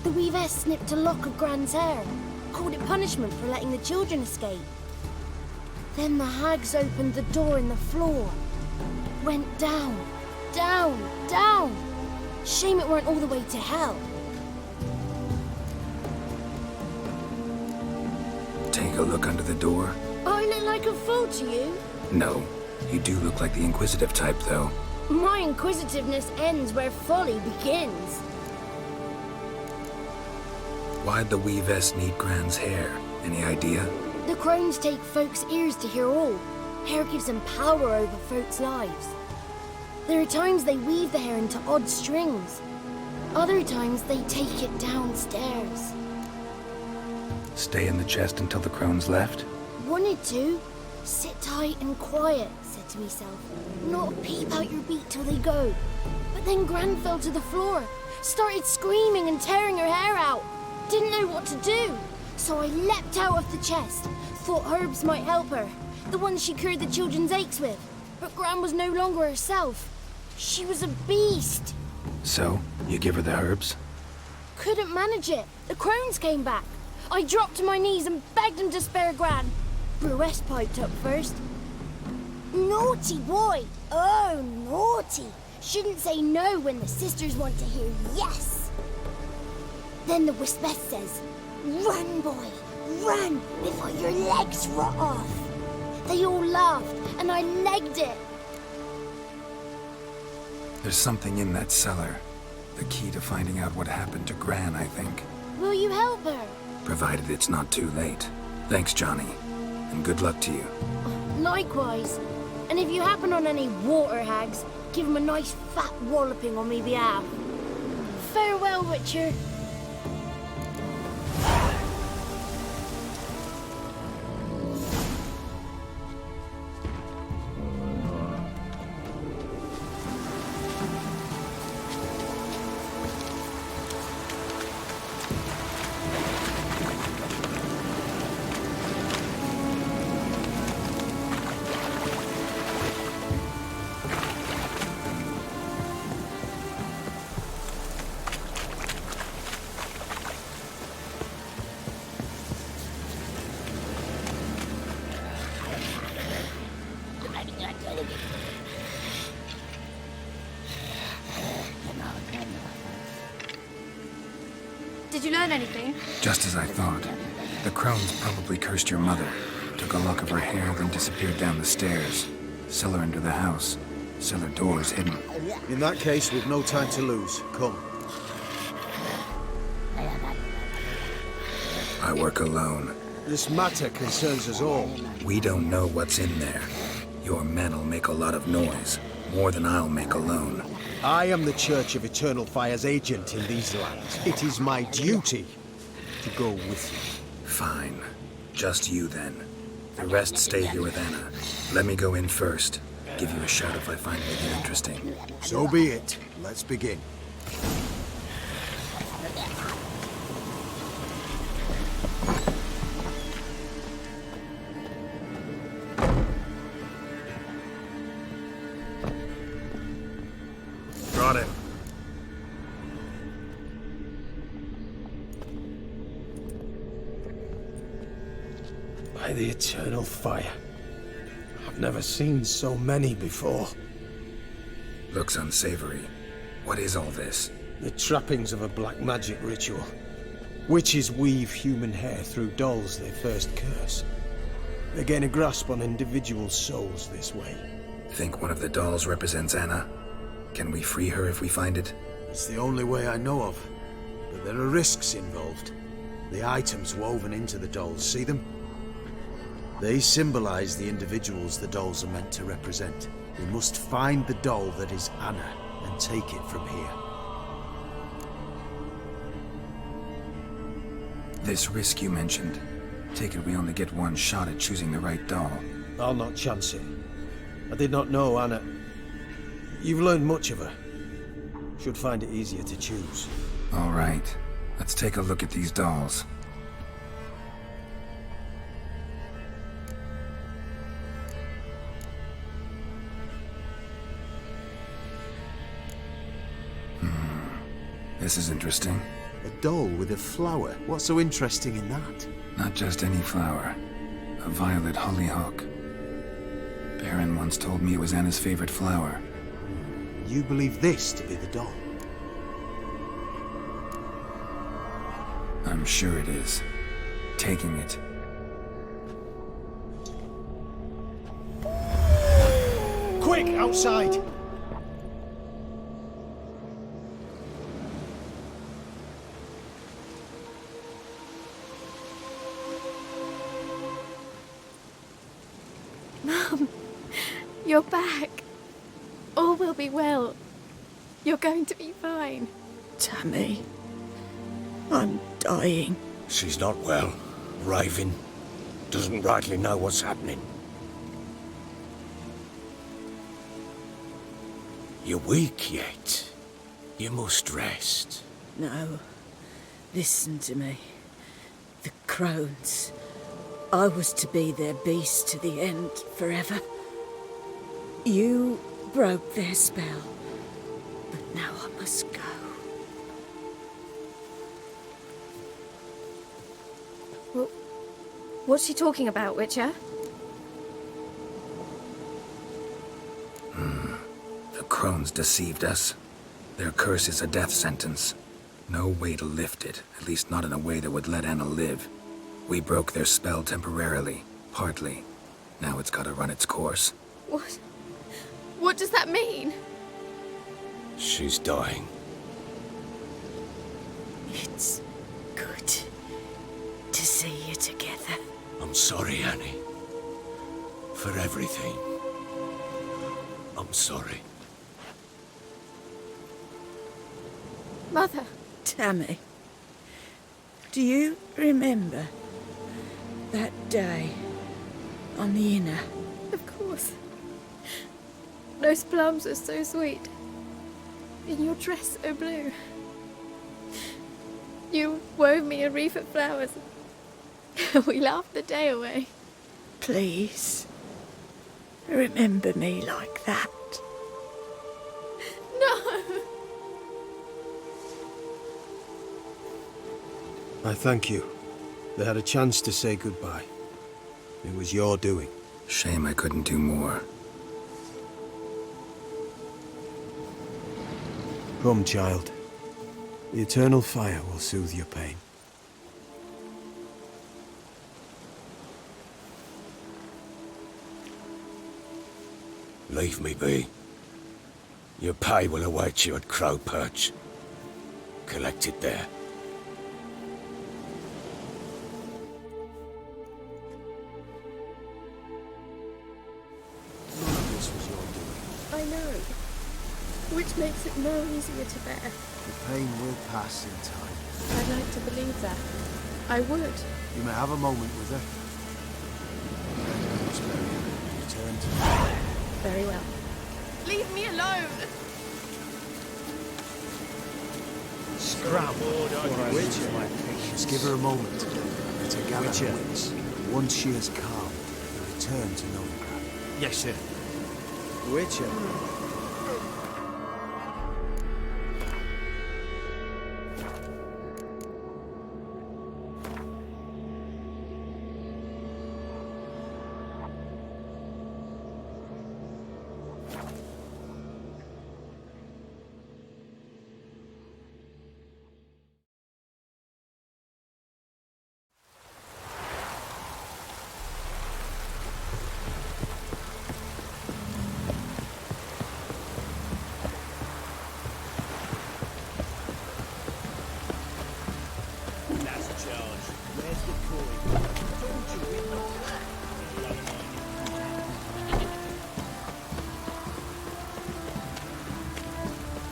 The weavess snipped a lock of Gran's hair. Called it punishment for letting the children escape. Then the hags opened the door in the floor. Went down, down, down. Shame it weren't all the way to hell. Take a look under the door. I look like a fool to you? No. You do look like the inquisitive type, though. My inquisitiveness ends where folly begins. Why'd the weavess need Gran's hair? Any idea? The crones take folks' ears to hear all. Hair gives them power over folks' lives. There are times they weave the hair into odd strings. Other times they take it downstairs. Stay in the chest until the crone's left? Wanted to. Sit tight and quiet, said to myself. Not peep out your beak till they go. But then Gran fell to the floor, started screaming and tearing her hair out. Didn't know what to do. So I leapt out of the chest. Thought herbs might help her. The ones she cured the children's aches with. But Gran was no longer herself. She was a beast. So, you give her the herbs? Couldn't manage it. The crones came back. I dropped to my knees and begged him to spare Gran. Bruce piped up first. Naughty boy! Oh, naughty! Shouldn't say no when the sisters want to hear yes! Then the Wispeth says, run, boy, run, before your legs rot off! They all laughed, and I legged it. There's something in that cellar. The key to finding out what happened to Gran, I think. Will you help her? Provided it's not too late. Thanks, Johnny. And good luck to you. Likewise. And if you happen on any water hags, give them a nice fat walloping on me behalf. Farewell, Witcher. Did you learn anything? Just as I thought. The crones probably cursed your mother, took a lock of her hair, then disappeared down the stairs. Cellar under the house. Cellar doors hidden. In that case, we've no time to lose. Come. I work alone. This matter concerns us all. We don't know what's in there. Your men'll make a lot of noise. More than I'll make alone. I am the Church of Eternal Fire's agent in these lands. It is my duty to go with you. Fine. Just you, then. The rest stay here with Anna. Let me go in first. Give you a shout if I find anything interesting. So be it. Let's begin. Brought him. By the Eternal Fire. I've never seen so many before. Looks unsavory. What is all this? The trappings of a black magic ritual. Witches weave human hair through dolls they first curse. They gain a grasp on individual souls this way. Think one of the dolls represents Anna? Can we free her if we find it? It's the only way I know of. But there are risks involved. The items woven into the dolls, see them? They symbolize the individuals the dolls are meant to represent. We must find the doll that is Anna and take it from here. This risk you mentioned. Take it we only get one shot at choosing the right doll. I'll not chance it. I did not know Anna. You've learned much of her. Should find it easier to choose. All right. Let's take a look at these dolls. This is interesting. A doll with a flower. What's so interesting in that? Not just any flower. A violet hollyhock. Baron once told me it was Anna's favorite flower. You believe this to be the doll? I'm sure it is. Taking it. Quick, outside! Mum, you're back. All All will be well. You're going to be fine. Tammy, I'm dying. She's not well. Raving. Doesn't rightly know what's happening. You're weak yet. You must rest. No. Listen to me. The crones. I was to be their beast to the end, forever. You broke their spell. But now I must go. Well, what's she talking about, Witcher? The crones deceived us. Their curse is a death sentence. No way to lift it, at least not in a way that would let Anna live. We broke their spell temporarily, partly. Now it's gotta run its course. What? What does that mean? She's dying. It's good to see you together. I'm sorry, Annie. For everything. I'm sorry. Mother. Tammy, do you remember that day on the Inner? Of course. Those plums are so sweet. In your dress so blue. You wove me a wreath of flowers. We laughed the day away. Please, remember me like that. No! I thank you. They had a chance to say goodbye. It was your doing. Shame I couldn't do more. Come, child. The eternal fire will soothe your pain. Leave me be. Your pay will await you at Crow Perch. Collect it there. I know. Which makes it no easier to bear. The pain will pass in time. I'd like to believe that. I would. You may have a moment with her. Return to me. Very well. Leave me alone! Scram! Just give her a moment. Let her gather her wits. Once she is calm, return to Novigrad. Yes, sir. Witcher.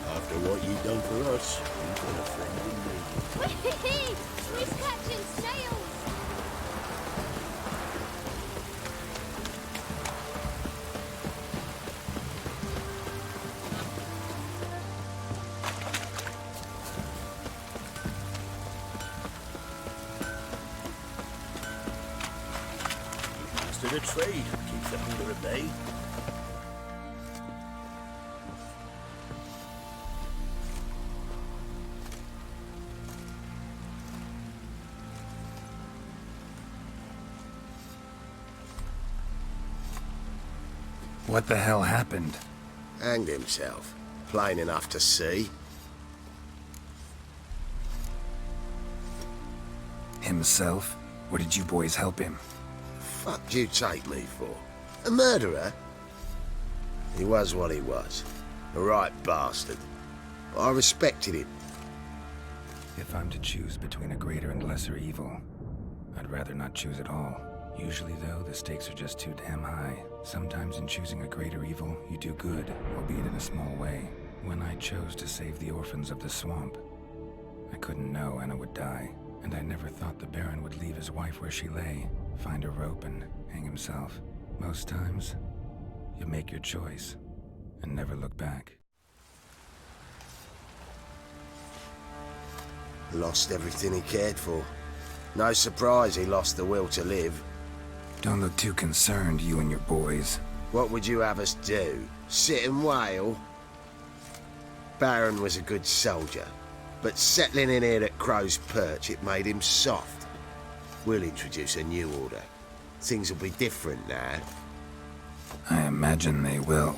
After what you've done for us, you've got a friend in me. Whee! We're catching snails! Master the trade, keeps the hunger at bay. What the hell happened? Hanged himself. Plain enough to see. Himself? Or did you boys help him? Fuck do you take me for? A murderer? He was what he was. A right bastard. But I respected him. If I'm to choose between a greater and lesser evil, I'd rather not choose at all. Usually, though, the stakes are just too damn high. Sometimes in choosing a greater evil, you do good, albeit in a small way. When I chose to save the orphans of the swamp, I couldn't know Anna would die, and I never thought the Baron would leave his wife where she lay, find a rope and hang himself. Most times, you make your choice and never look back. Lost everything he cared for. No surprise he lost the will to live. Don't look too concerned, you and your boys. What would you have us do? Sit and wail? Baron was a good soldier, but settling in here at Crow's Perch, it made him soft. We'll introduce a new order. Things will be different now. I imagine they will.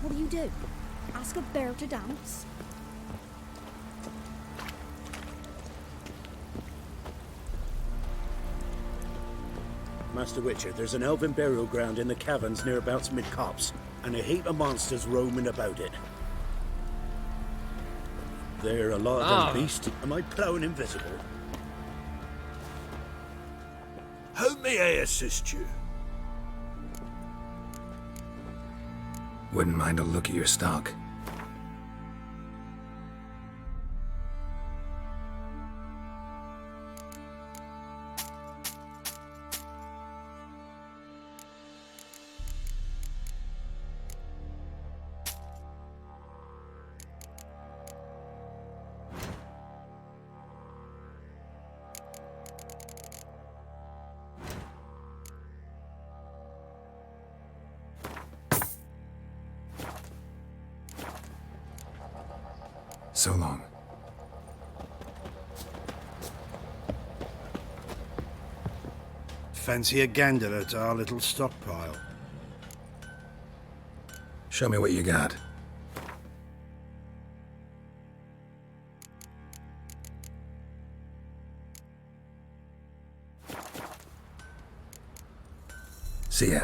What do you do? Ask a bear to dance? Master Witcher, there's an elven burial ground in the caverns nearabouts mid-copse, and a heap of monsters roaming about it. There are a lot of them beasts. Am I plowing invisible? How may I assist you? Wouldn't mind a look at your stock. So long. Fancy a gander at our little stockpile? Show me what you got. See ya.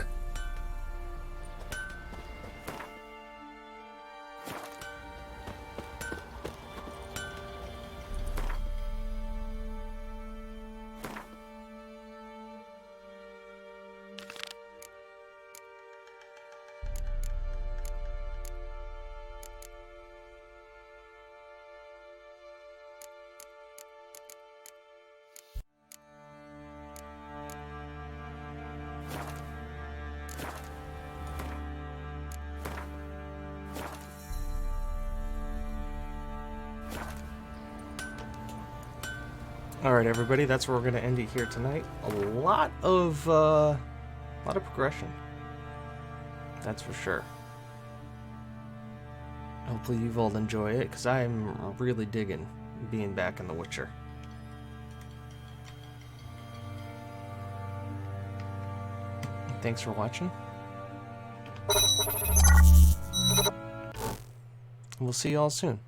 Alright everybody, that's where we're going to end it here tonight. A lot of progression. That's for sure. Hopefully you've all enjoyed it, because I'm really digging being back in The Witcher. Thanks for watching. We'll see you all soon.